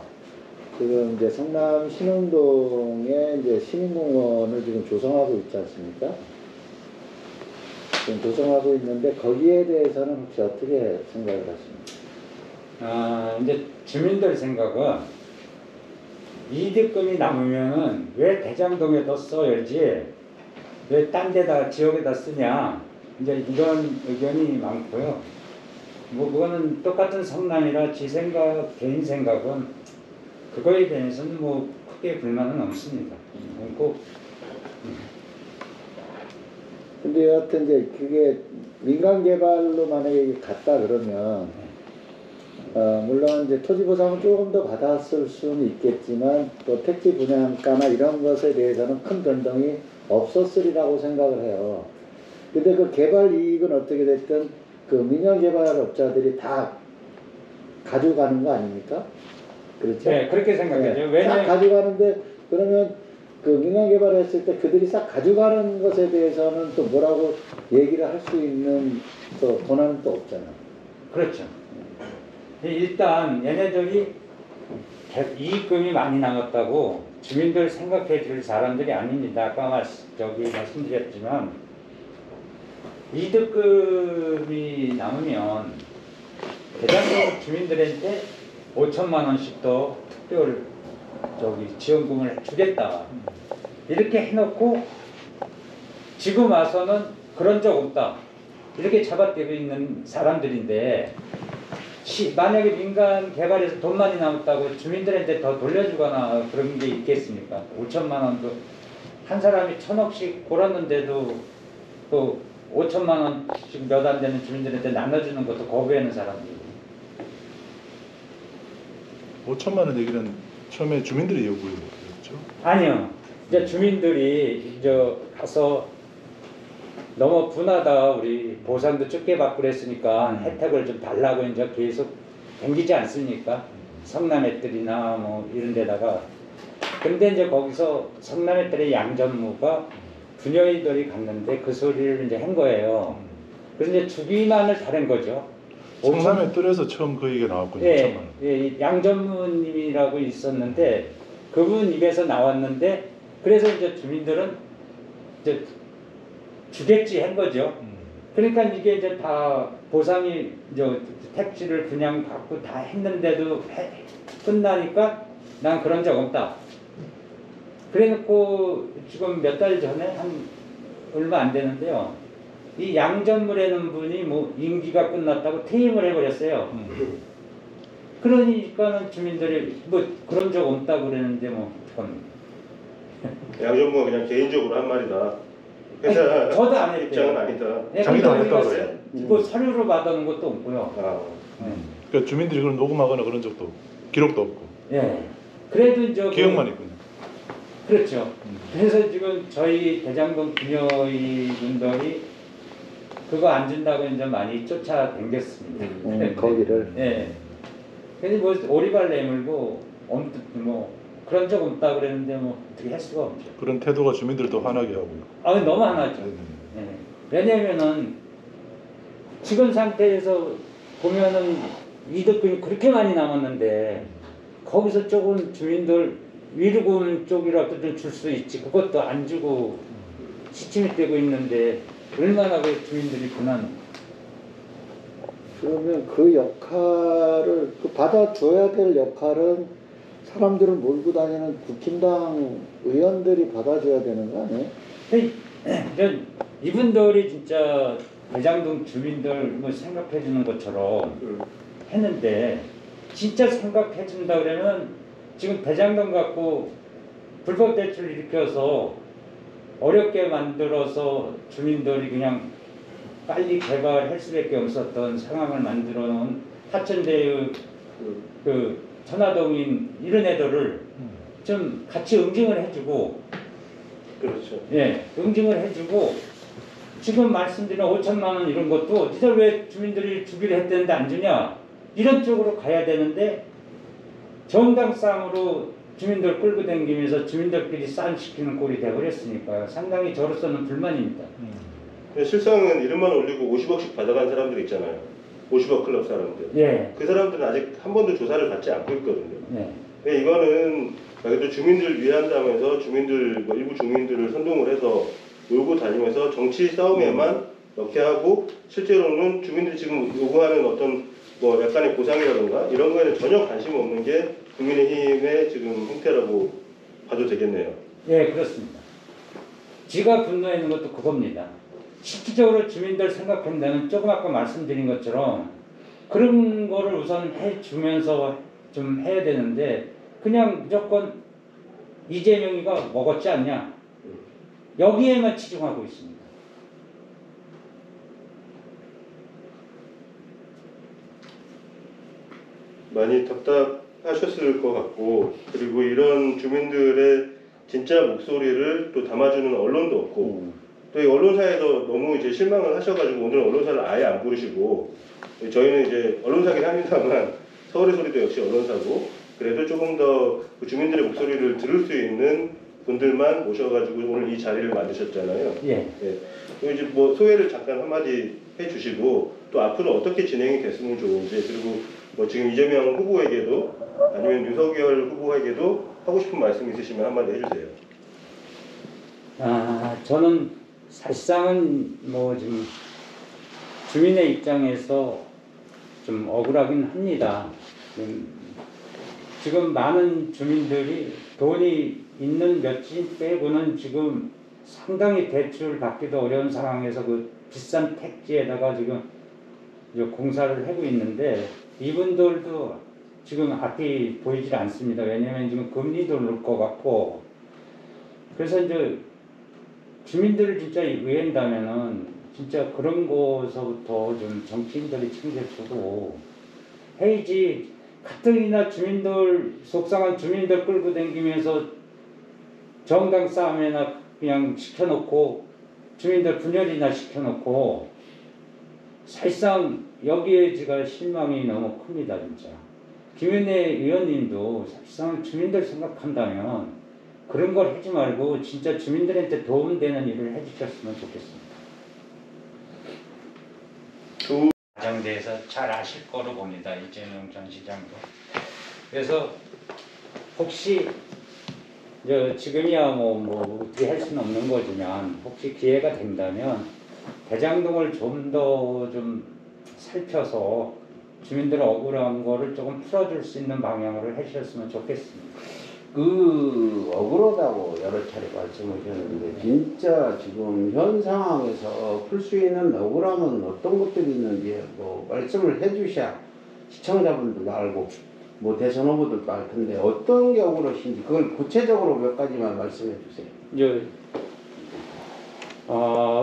지금 이제 성남 신흥동에 이제 시민공원을 지금 조성하고 있지 않습니까? 지금 조성하고 있는데 거기에 대해서는 혹시 어떻게 생각을 하십니까?
이제 주민들 생각은 이득금이 남으면은 왜 대장동에다 써야지 왜 딴 데다 지역에다 쓰냐 이제 이런 의견이 많고요. 뭐 그거는 똑같은 성남이라 지 생각 개인 생각은 그거에 대해서는 뭐 크게 불만은 없습니다. 꼭
근데 여하튼 이제 그게 민간 개발로 만약에 갔다 그러면 물론 이제 토지 보상은 조금 더 받았을 수는 있겠지만 또 택지 분양가나 이런 것에 대해서는 큰 변동이 없었으리라고 생각을 해요. 근데 그 개발 이익은 어떻게 됐든 그 민간 개발업자들이 다 가져가는 거 아닙니까? 그렇죠?
네, 그렇게 생각해요.
네,
왜냐면
싹 가져가는데 그러면 그 민간 개발을 했을 때 그들이 싹 가져가는 것에 대해서는 또 뭐라고 얘기를 할 수 있는 또 권한은 또 없잖아요.
그렇죠. 일단 얘네들이 이익금이 많이 남았다고 주민들 생각해 줄 사람들이 아닙니다. 아까 말씀드렸지만 이득금이 남으면 대장동 주민들한테 5천만 원씩 더 특별 지원금을 주겠다. 이렇게 해놓고 지금 와서는 그런 적 없다. 이렇게 잡아떼고 있는 사람들인데 만약에 민간 개발에서 돈 많이 남았다고 주민들한테 더 돌려주거나 그런 게 있겠습니까? 5천만 원도 한 사람이 1,000억씩 벌었는데도 또 5천만 원씩 몇 안 되는 주민들한테 나눠주는 것도 거부하는 사람들이
5천만 원 얘기는 처음에 주민들이 요구했죠.
아니요. 이제 주민들이 이제 가서 너무 분하다 우리 보상도 적게 받고 그랬으니까 혜택을 좀 달라고 이제 계속 댕기지 않습니까? 성남애들이나 뭐 이런 데다가 근데 이제 거기서 성남애들의 양전무가 부녀이들이 갔는데 그 소리를 이제 한 거예요. 그래서 이제 주기만을 다른 거죠.
성남의 뜰에서 처음 그 얘기가 나왔군요.
예,
5천만 원.
예, 양전무님이라고 있었는데 그분 입에서 나왔는데 그래서 이제 주민들은 이제 주겠지 한 거죠. 그러니까 이게 이제 다 보상이 이제 택지를 그냥 받고 다 했는데도 끝나니까 난 그런 적 없다. 그래놓고 지금 몇 달 전에 한 얼마 안 되는데요. 이 양전무라는 분이 뭐 임기가 끝났다고 퇴임을 해버렸어요. 그러니까는 주민들이 뭐 그런 적 없다고 그러는데 뭐 그건
양전무가 그냥 개인적으로 한 말이다. 회사
저도 안 했대요.
입장은 아니다.
네,
자기도 안
근데
했다고
우리가
그래요.
뭐 서류로 받아놓은 것도 없고요.
아,
그러니까 주민들이 그런 녹음하거나 그런 적도 없고, 기록도 없고
예. 그래도 이제
기억만 있군요.
그렇죠. 그래서 지금 저희 대장동 기녀이 분들이 그거 안 준다고 이제 많이 쫓아다녔습니다.
거기를.
예. 근데 뭐 오리발 내밀고 엄청 뭐 그런 적 없다 그랬는데 뭐 어떻게 할 수가 없죠.
그런 태도가 주민들도 화나게 하고 있고.
아 너무 화나죠. 예. 왜냐면은 지금 상태에서 보면은 이득금이 그렇게 많이 남았는데 거기서 조금 주민들 위로금 쪽이라도 좀 줄 수 있지 그것도 안 주고 시침이 되고 있는데 얼마나 그 주민들이 고난.
그러면 그 역할을 그 받아줘야 될 역할은 사람들을 몰고 다니는 국힘당 의원들이 받아줘야 되는 거 아니에요?
이분들이 진짜 대장동 주민들 뭐 생각해 주는 것처럼 했는데 진짜 생각해 준다 그러면 지금 대장동 갖고 불법 대출 일으켜서 어렵게 만들어서 주민들이 그냥 빨리 개발할 수밖에 없었던 상황을 만들어 놓은 하천대의 그 천화동인 이런 애들을 좀 같이 응징을 해주고
그렇죠.
예, 응징을 해주고 지금 말씀드린 5천만 원 이런 것도 니들 왜 주민들이 주기로 했다는데 안 주냐 이런 쪽으로 가야 되는데 정당 싸움으로 주민들 끌고 다니면서 주민들끼리 싸움 시키는 꼴이 되어버렸으니까요. 상당히 저로서는 불만입니다.
근데 실상은 이름만 올리고 50억씩 받아간 사람들 있잖아요. 50억 클럽 사람들.
예,
그 사람들은 아직 한 번도 조사를 받지 않고 있거든요.
예,
근데 이거는 그래도 주민들 위한다면서 주민들 뭐 일부 주민들을 선동을 해서 몰고 다니면서 정치 싸움에만 넣게 하고 실제로는 주민들이 지금 요구하는 어떤 뭐 약간의 보상이라든가 이런 거에는 전혀 관심 없는 게 국민의힘의 지금 행태라고 봐도 되겠네요.
예, 그렇습니다. 지가 분노하는 것도 그겁니다. 실질적으로 주민들 생각한다면 조금 아까 말씀드린 것처럼 그런 거를 우선 해주면서 좀 해야 되는데 그냥 무조건 이재명이가 먹었지 않냐 여기에만 치중하고 있습니다.
많이 답답하셨을 것 같고 그리고 이런 주민들의 진짜 목소리를 또 담아주는 언론도 없고 또 이 언론사에서 너무 이제 실망을 하셔가지고 오늘 언론사를 아예 안 부르시고 저희는 이제 언론사긴 합니다만 서울의 소리도 역시 언론사고 그래도 조금 더 그 주민들의 목소리를 들을 수 있는 분들만 모셔가지고 오늘 이 자리를 만드셨잖아요.
예.
그리고 이제 뭐 소회를 잠깐 한마디 해주시고 또 앞으로 어떻게 진행이 됐으면 좋은지 그리고 뭐 지금 이재명 후보에게도 아니면 윤석열 후보에게도 하고 싶은 말씀 있으시면 한마디 해주세요.
저는 사실상은 뭐 좀 주민의 입장에서 좀 억울하긴 합니다. 지금 많은 주민들이 돈이 있는 몇진 빼고는 지금 상당히 대출 받기도 어려운 상황에서 그 비싼 택지에다가 지금 공사를 하고 있는데 이분들도 지금 앞이 보이질 않습니다. 왜냐하면 지금 금리도 오를 것 같고 그래서 이제 주민들을 진짜 의한다면은 진짜 그런 거서부터 좀 정치인들이 챙겨주고 해야지 가뜩이나 주민들 속상한 주민들 끌고 다니면서 정당 싸움이나 그냥 시켜놓고 주민들 분열이나 시켜놓고 사실상 여기에 제가 실망이 너무 큽니다 진짜. 김은혜 의원님도 사실상 주민들 생각한다면 그런 걸 하지 말고 진짜 주민들한테 도움되는 일을 해주셨으면 좋겠습니다. 과정에 대해서 잘 아실 거로 봅니다. 이재명 전 시장도. 그래서 혹시 지금이야 뭐 어떻게 할 수는 없는 거지만 혹시 기회가 된다면 대장동을 좀 더 좀 살펴서 주민들 억울한 거를 조금 풀어줄 수 있는 방향으로 해주셨으면 좋겠습니다.
그 억울하다고 여러 차례 말씀하셨는데 진짜 지금 현 상황에서 풀 수 있는 억울함은 어떤 것들이 있는지 뭐 말씀을 해주셔야 시청자분들도 알고 뭐 대선 후보들도 알 텐데 어떤 게 억울하신지 그걸 구체적으로 몇 가지만 말씀해 주세요.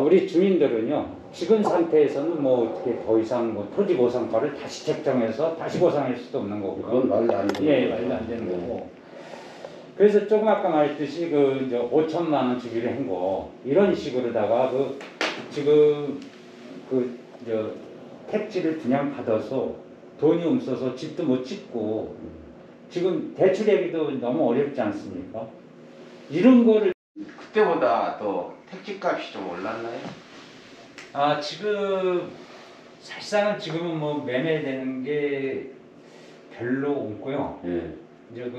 우리 주민들은요 지금 상태에서는 뭐 어떻게 더 이상 뭐 토지 보상가를 다시 책정해서 다시 보상할 수도 없는 거고요.
그건 말도 안 되는
예, 말도 안 되는 거고. 그래서 조금 아까 말했듯이 그 이제 5천만 원 주기로 한 거 이런 식으로다가 지금 택지를 분양받아서 돈이 없어서 집도 못 짓고 지금 대출하기도 너무 어렵지 않습니까? 이런 거를
그때보다 또 택지값이 좀 올랐나요?
지금 사실상은 지금은 뭐 매매되는 게 별로 없고요.
예.
이제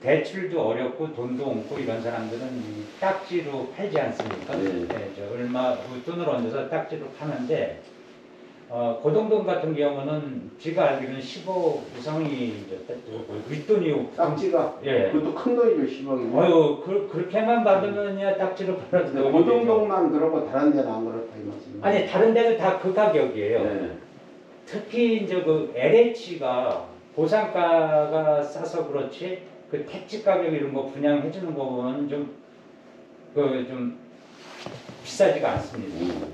대출도 어렵고 돈도 없고 이런 사람들은 이 딱지로 팔지 않습니까?
네.
얼마 돈을 얹어서 딱지로 파는데 고동동 같은 경우는 제가 알기로는 10억 이상이 윗돈이
딱지가
예.
그것도 큰 돈이죠 10억이면.
그렇게만 받으면야 딱지로 팔아도
고동동만 그러고 다른 데는 안 그렇다 이 말씀이에요.
아니 다른 데도 다 그 가격이에요.
네.
특히 이제 LH가 보상가가 싸서 그렇지 그 택지 가격 이런 거 분양해 주는 거 보면 좀 비싸지가 않습니다.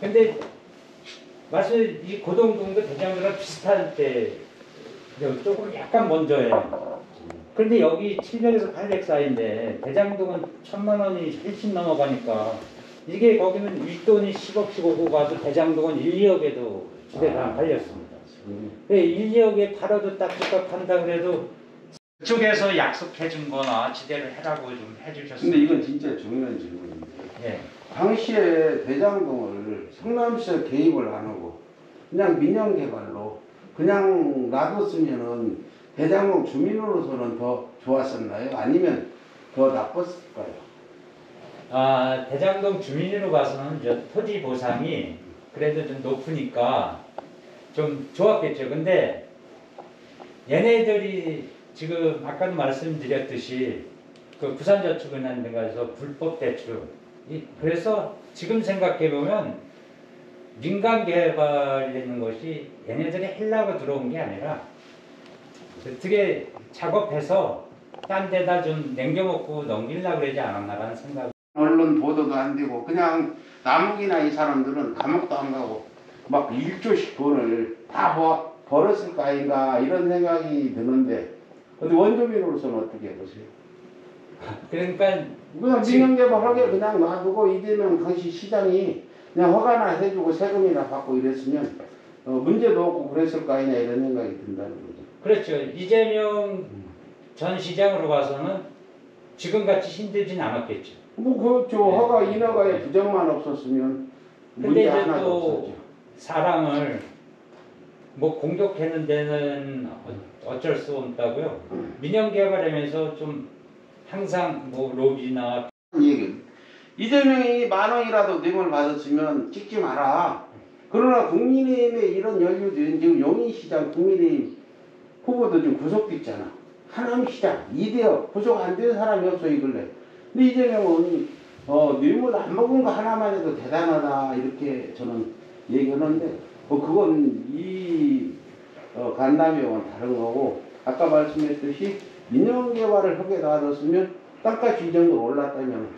근데 사실 이 고동동도 대장동이랑 비슷할 때 조금 약간 먼저예요. 그런데 여기 700에서 800 사이인데 대장동은 1,000만 원이 훨씬 넘어가니까 이게 거기는 윗돈이 10억, 15억 가도 대장동은 1, 2억에도 지대가 팔렸습니다. 1, 2억에 팔아도 딱지값 판다 그래도 그쪽에서 약속해 준 거나 지대를 해라고 좀 해주셨으면.
근데 이건 진짜 중요한 질문인데
예.
당시에 대장동을 성남시에서 개입을 안 하고 그냥 민영개발로 그냥 놔뒀으면은 대장동 주민으로서는 더 좋았었나요? 아니면 더 나빴을까요?
대장동 주민으로 봐서는 토지 보상이 그래도 좀 높으니까 좀 좋았겠죠. 근데 얘네들이 지금 아까도 말씀드렸듯이 그 부산저축은행 등에서 불법 대출 그래서 지금 생각해 보면 민간 개발이라는 것이 얘네들이 하려고 들어온 게 아니라 어떻게 작업해서 딴 데다 좀 남겨먹고 넘기려고 그러지 않았나라는 생각.
언론 보도도 안 되고 그냥 남욱이나 이 사람들은 감옥도 안 가고 막 1조씩 돈을 다 벌었을 거 아닌가 이런 생각이 드는데 근데 원주민으로서는 어떻게 보세요?
그러니까
그냥 민영개발하게 그냥 놔두고 이재명 당시 시장이 그냥 허가나 해주고 세금이나 받고 이랬으면 문제도 없고 그랬을 거 아니냐 이런 생각이 든다는 거죠.
그렇죠. 이재명 전 시장으로 봐서는 지금같이 힘들진 않았겠죠.
뭐 그렇죠. 허가 인허가에 부정만 없었으면
근데
문제
이제
하나도
또
없었죠.
사람을 뭐 공격하는 데는 어쩔 수 없다고요. 민영개발하면서 좀 항상 뭐 로비나
얘기. 이재명이 10,000원이라도 뇌물 받았으면 찍지 마라. 그러나 국민의힘의 이런 연류들 지금 용인시장 국민의힘 후보도 지금 구속됐잖아. 하남시장 이대혁 구속 안 된 사람이 없어 이 근래. 근데 이재명은 뇌물 안 먹은 거 하나만 해도 대단하다 이렇게 저는 얘기하는데 그건 이 간담회와는 다른 거고 아까 말씀했듯이 민영개발을 하게 놔뒀으면 땅값이 이 정도로 올랐다면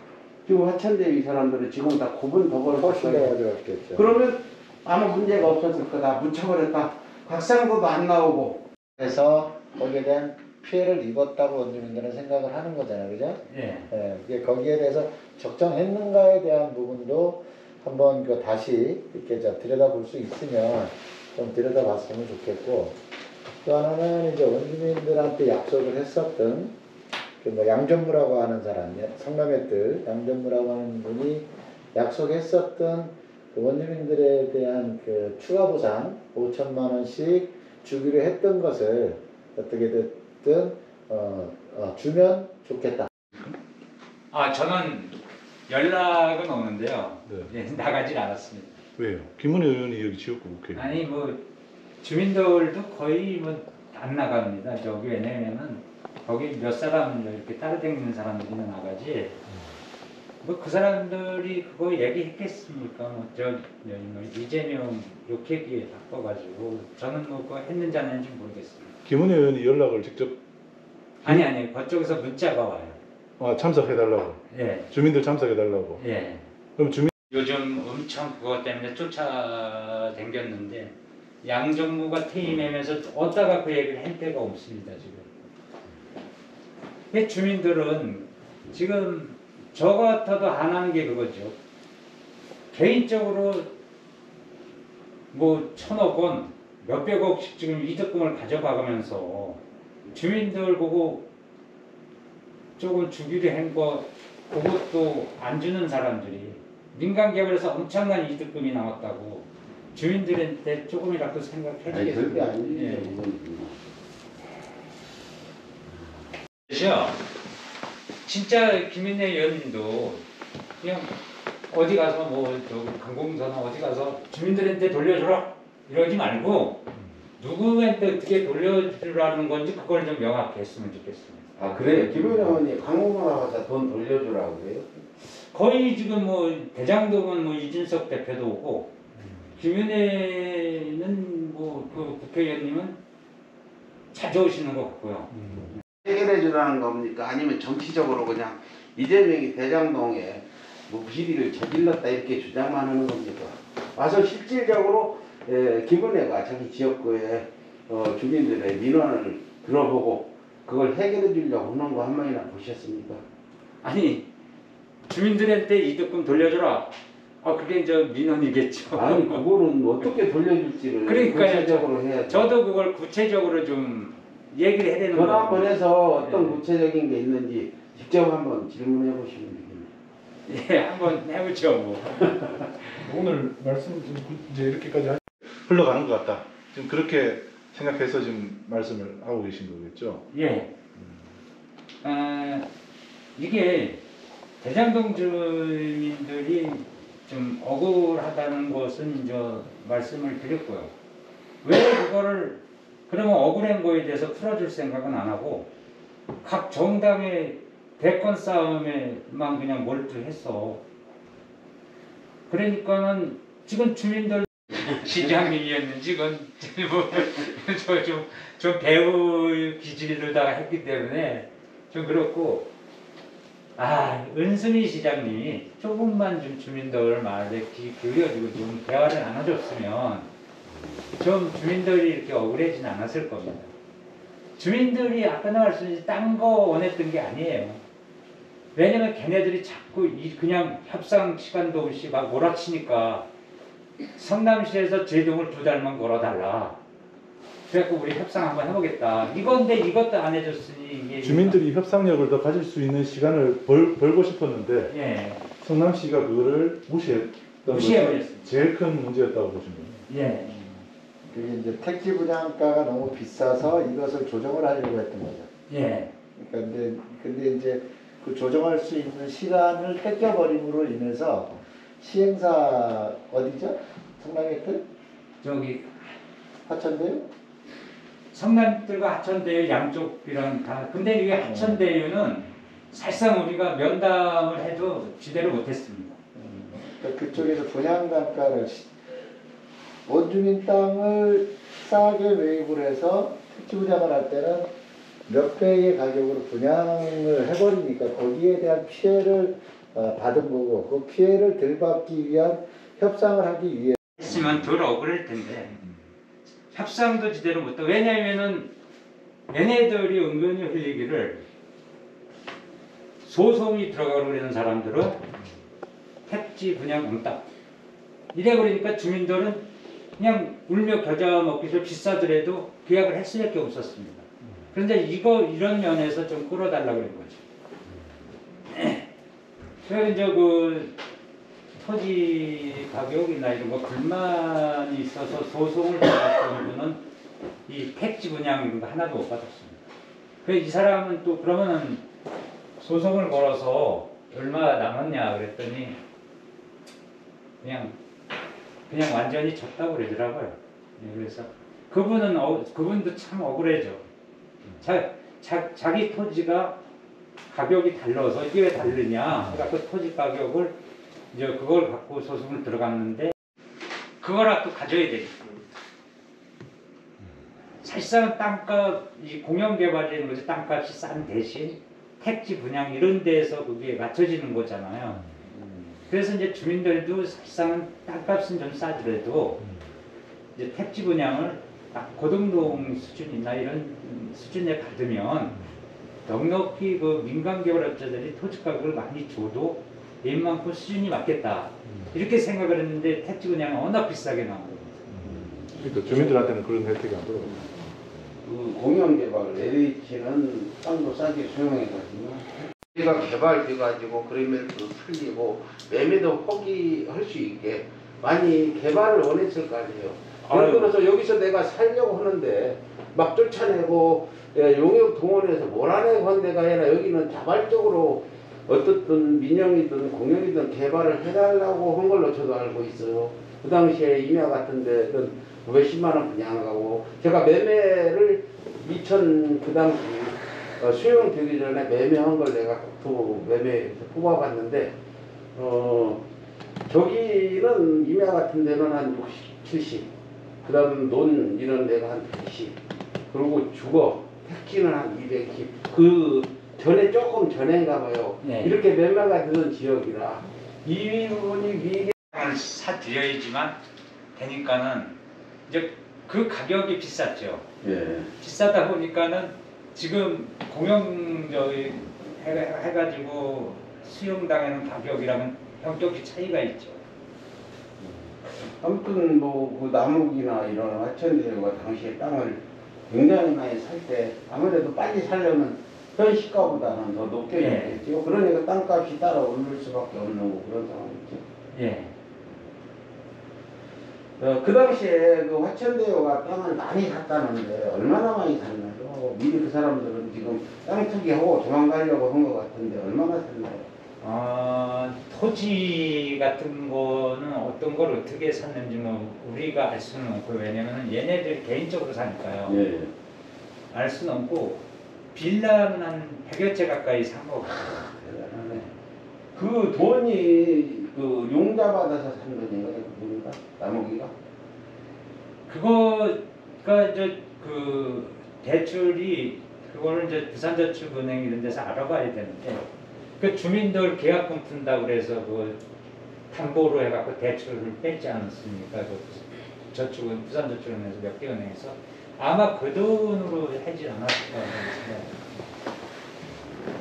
지금 화천대 이 사람들은 지금 다 고분 더 벌었을
훨씬 더
거예요.
가져갔겠죠.
그러면 아무 문제가 없었을 거다. 묻혀버렸다. 곽상도도 안 나오고.
그래서 거기에 대한 피해를 입었다고 원주민들은 생각을 하는 거잖아요, 그죠?
예.
예, 거기에 대해서 적정했는가에 대한 부분도 한번 다시 이렇게 들여다볼 수 있으면 좀 들여다봤으면 좋겠고, 또 하나는 이제 원주민들한테 약속을 했었던 뭐 양전무라고 하는 사람, 성남의 뜰 양전무라고 하는 분이 약속했었던 그 원주민들에 대한 그 추가 보상 5천만 원씩 주기로 했던 것을 어떻게 됐든 주면 좋겠다.
아 저는 연락은 오는데요.
네.
예, 나가질 않았습니다.
왜요? 김은혜 의원이 여기 지역구 국회.
아니 뭐 주민들도 거의 뭐 안 나갑니다. 저기 왜냐면은 거기 몇 사람 이렇게 따라다니는 사람들이 나가지. 뭐 그 사람들이 그거 얘기했겠습니까? 뭐저 이재명 욕하기에 바빠가지고 저는 뭐 그거 했는지 안 했는지 모르겠습니다.
김은혜 의원이 연락을 직접
아니 그쪽에서 문자가 와요.
참석해달라고.
예.
주민들 참석해달라고.
예.
그럼 주민
요즘 엄청 그것 때문에 쫓아다녔는데 양정무가 퇴임하면서 어디다가 그 얘기를 할 데가 없습니다 지금. 그 주민들은 지금 저 같아도 안 하는 게 그거죠. 개인적으로 뭐 1,000억 원, 몇백억씩 지금 이득금을 가져가면서 주민들 보고 조금 주기로 한 거 그것도 안 주는 사람들이 민간 개발에서 엄청난 이득금이 나왔다고 주민들한테 조금이라도 생각해
아니 그게
주겠습니다.
아니에요.
예. 그렇죠. 진짜 김인혜 의원님도 그냥 어디 가서 뭐 저기 관공서나 어디 가서 주민들한테 돌려주라 이러지 말고 누구한테 어떻게 돌려주라는 건지 그걸 좀 명확히 했으면 좋겠습니다.
아 그래요? 김은혜 의원이 관공서 나가서 돈 돌려주라고 그래요?
거의 지금 뭐 대장동은 뭐 이준석 대표도 오고 김윤혜는 뭐 그 국회의원님은 자주 오시는 것 같고요.
해결해 주라는 겁니까? 아니면 정치적으로 그냥 이재명이 대장동에 뭐 비리를 저질렀다 이렇게 주장만 하는 겁니까? 와서 실질적으로 김은혜가 자기 지역구에 주민들의 민원을 들어보고 그걸 해결해 주려고 하는 거 한 번이나 보셨습니까?
아니 주민들한테 이득금 돌려줘라. 그게 저 민원이겠죠.
아니 그거는 어떻게 돌려줄지를
그러니까요.
구체적으로 해야죠.
저도 그걸 구체적으로 좀 얘기를 해야 되는
전화 한번
거예요.
해서 어떤
네.
구체적인 게 있는지 직접 한번 질문해 보시면 되겠네요.
예, 한번 해보죠 뭐.
오늘 말씀 이제 이렇게까지 흘러가는 것 같다. 지금 그렇게 생각해서 지금 말씀을 하고 계신 거겠죠?
예. 이게 대장동 주민들이 좀 억울하다는 것은 저 말씀을 드렸고요. 왜 그거를 그러면 억울한 거에 대해서 풀어줄 생각은 안 하고 각 정당의 대권 싸움에만 그냥 몰두했어. 그러니까는 지금 주민들 시장님이었는지 그건 좀 배우 기질로다가 했기 때문에 좀 그렇고 은수미 시장님이 조금만 좀 주민들 말에 귀 기울여주고 좀 대화를 나눠줬으면 좀 주민들이 이렇게 억울해지진 않았을 겁니다. 주민들이 아까나 말씀드린 딴 거 원했던 게 아니에요. 왜냐면 걔네들이 자꾸 그냥 협상 시간도 없이 막 몰아치니까 성남시에서 제동을 2달만 걸어달라. 그래갖고 우리 협상 한번 해보겠다. 이건데 이것도 안 해줬으니 이게
주민들이 협상력을 더 가질 수 있는 시간을 벌고 싶었는데
예.
성남시가 그거를 무시해버렸습니다.
무시해버렸습니다.
제일 큰 문제였다고 보시면 돼요.
예.
그게 이제 택지 분양가가 너무 비싸서 이것을 조정을 하려고 했던 거죠.
예.
그러니까 근데 이제 그 조정할 수 있는 시간을 뺏겨버림으로 인해서 시행사 어디죠? 성남이트?
저기
하천대요?
성남들과 하천대유 양쪽이랑 다. 근데 이게 하천대유는 사실상 우리가 면담을 해도 제대로 못했습니다.
그러니까 그쪽에서 분양단가를 원주민 땅을 싸게 매입을 해서 택지 분양을 할 때는 몇 배의 가격으로 분양을 해버리니까 거기에 대한 피해를 받은 거고 그 피해를 덜 받기 위한 협상을 하기 위해
했으면 덜 억울할 텐데 협상도 제대로 못하고 왜냐하면은 얘네들이 은근히 흘리기를 소송이 들어가고 그러는 사람들은 택지 분양 엉딱 이래 버리니까 주민들은 그냥 울며 겨자 먹기로 비싸더라도 계약을 할 수밖에 없었습니다. 그런데 이런 면에서 좀 끌어달라고 그런 거죠. 그래서 이제 토지 가격이나 이런 거 불만이 있어서 소송을 받았던 분은 이 택지 분양 이런 거 하나도 못 받았습니다. 이 사람은 또 그러면은 소송을 걸어서 얼마 남았냐 그랬더니 그냥 완전히 졌다고 그러더라고요. 그래서 그분도 참 억울해져. 자기 토지가 가격이 달라서 이게 왜 다르냐. 그래서 토지 가격을 이제 그걸 갖고 소송을 들어갔는데 그거라도 가져야 되겠다. 사실상 땅값, 이 공영개발이라는 것이 땅값이 싼 대신 택지 분양 이런 데에서 그게 맞춰지는 거잖아요. 그래서 이제 주민들도 사실상은 땅값은 좀 싸더라도 이제 택지 분양을 딱 고등동 수준이나 이런 수준에 받으면 넉넉히 그 민간개발업자들이 토지 가격을 많이 줘도 웬만큼 수준이 맞겠다. 이렇게 생각을 했는데 택지 분양은 워낙 비싸게 나온 겁니다.
그러니까 주민들한테는 그런 혜택이 안 들어요.
그 공영개발 LH는 땅도 싸게 수용해가지고 우리가 개발돼가지고 그림에도 틀리고 매매도 포기할 수 있게 많이 개발을 원했을 거 아니에요. 예를 들어서 여기서 내가 살려고 하는데 막 쫓아내고 용역 동원해서 몰아내고 한 데가 아니라 여기는 자발적으로 어떻든 민영이든 공영이든 개발을 해달라고 한 걸로 저도 알고 있어요. 그 당시에 임야 같은 데는 몇십만 원 분양하고 제가 매매를 그 당시 수용되기 전에 매매한 걸 내가 또 매매에서 뽑아봤는데 저기는 임야 같은 데는 한 60, 70 그 다음 논 이런 데가 한 110 그리고 주거 택지는 한 210 그 전에 조금 전인가 봐요.
네.
이렇게 매매가 되던 지역이라 이 부분이 미개
사드려야지만 되니까는 이제 그 가격이 비쌌죠.
예.
비싸다 보니까는 지금 공영 해가지고 수용당하는 가격이랑은 형격히 차이가 있죠.
아무튼 뭐 그 남욱이나 이런 화천대유가 당시에 땅을 굉장히 많이 살 때 아무래도 빨리 살려면 현 시가보다는 더 높게 있겠죠. 그러니까 땅값이 따라 오를 수밖에 없는 거 그런 상황이죠.
예.
그 당시에 그 화천대유가 땅을 많이 샀다는데 얼마나 많이 샀나요? 미리 그 사람들은 지금 땅 투기하고 도망가려고 한 것 같은데 얼마나 샀나요?
토지 같은 거는 어떤 걸 어떻게 샀는지는 우리가 알 수는 없고 왜냐면 얘네들 개인적으로 사니까요.
예.
알 수는 없고 빌라는 한 100여 채 가까이 산 거 같아요.
대단하네. 그 돈이 그 용자 받아서 산 돈인가요? 그분가 남욱이가?
그거가 이제 그 대출이 그거를 이제 부산저축은행 이런 데서 알아봐야 되는데 그 주민들 계약금 푼다 그래서 그 담보로 해갖고 대출을 뺐지 않았습니까? 그 저축은 부산저축은행에서 몇 개 은행에서 아마 그 돈으로 하지 않았을까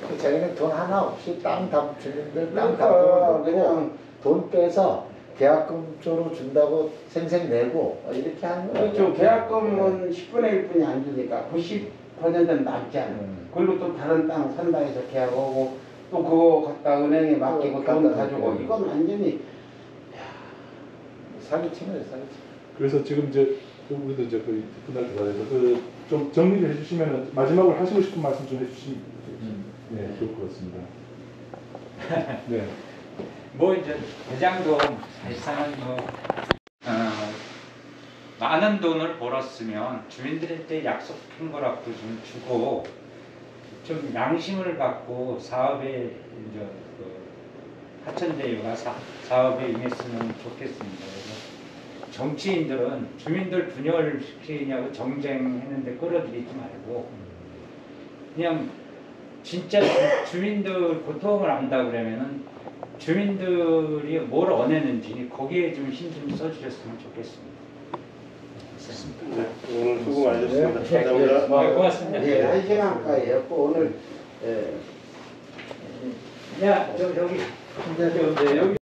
생각합니다.
자기는 돈 하나 없이 주민들 땅
그러니까
담보
그냥
놓고 돈 빼서 계약금 쪽으로 준다고 생생 내고 이렇게 하는 거예요.
그렇죠. 계약금은 10분의 1분이 안 주니까 90%는 남지 않아요. 그리고 또 다른 땅 산다 해서 계약하고 또 그거 갖다 은행에 맡기고 돈 가지고 이건 완전히
사기치는 사기치.
그래서 지금 이제 우리도 이제 거의 끝날 때라서 좀 정리를 해주시면 마지막으로 하시고 싶은 말씀 좀 해주시면 네, 좋을 것 같습니다. 네.
뭐 이제 대장동 사실상은 뭐 많은 돈을 벌었으면 주민들한테 약속한 거라도 좀 주고 좀 양심을 갖고 사업에 이제 그 화천대유가 사업에 임했으면 좋겠습니다. 그래서 정치인들은 주민들 분열시키냐고 정쟁했는데 끌어들이지 말고 그냥 진짜 주민들 고통을 안다 그러면은 주민들이 뭘 원했는지 거기에 좀 힘 좀 써주셨으면 좋겠습니다.
네, 오늘 수고 많으셨습니다.
네.
감사합니다.
네, 고맙습니다.
예, 1시간까지였고 오늘
야, 여기.
근데
여기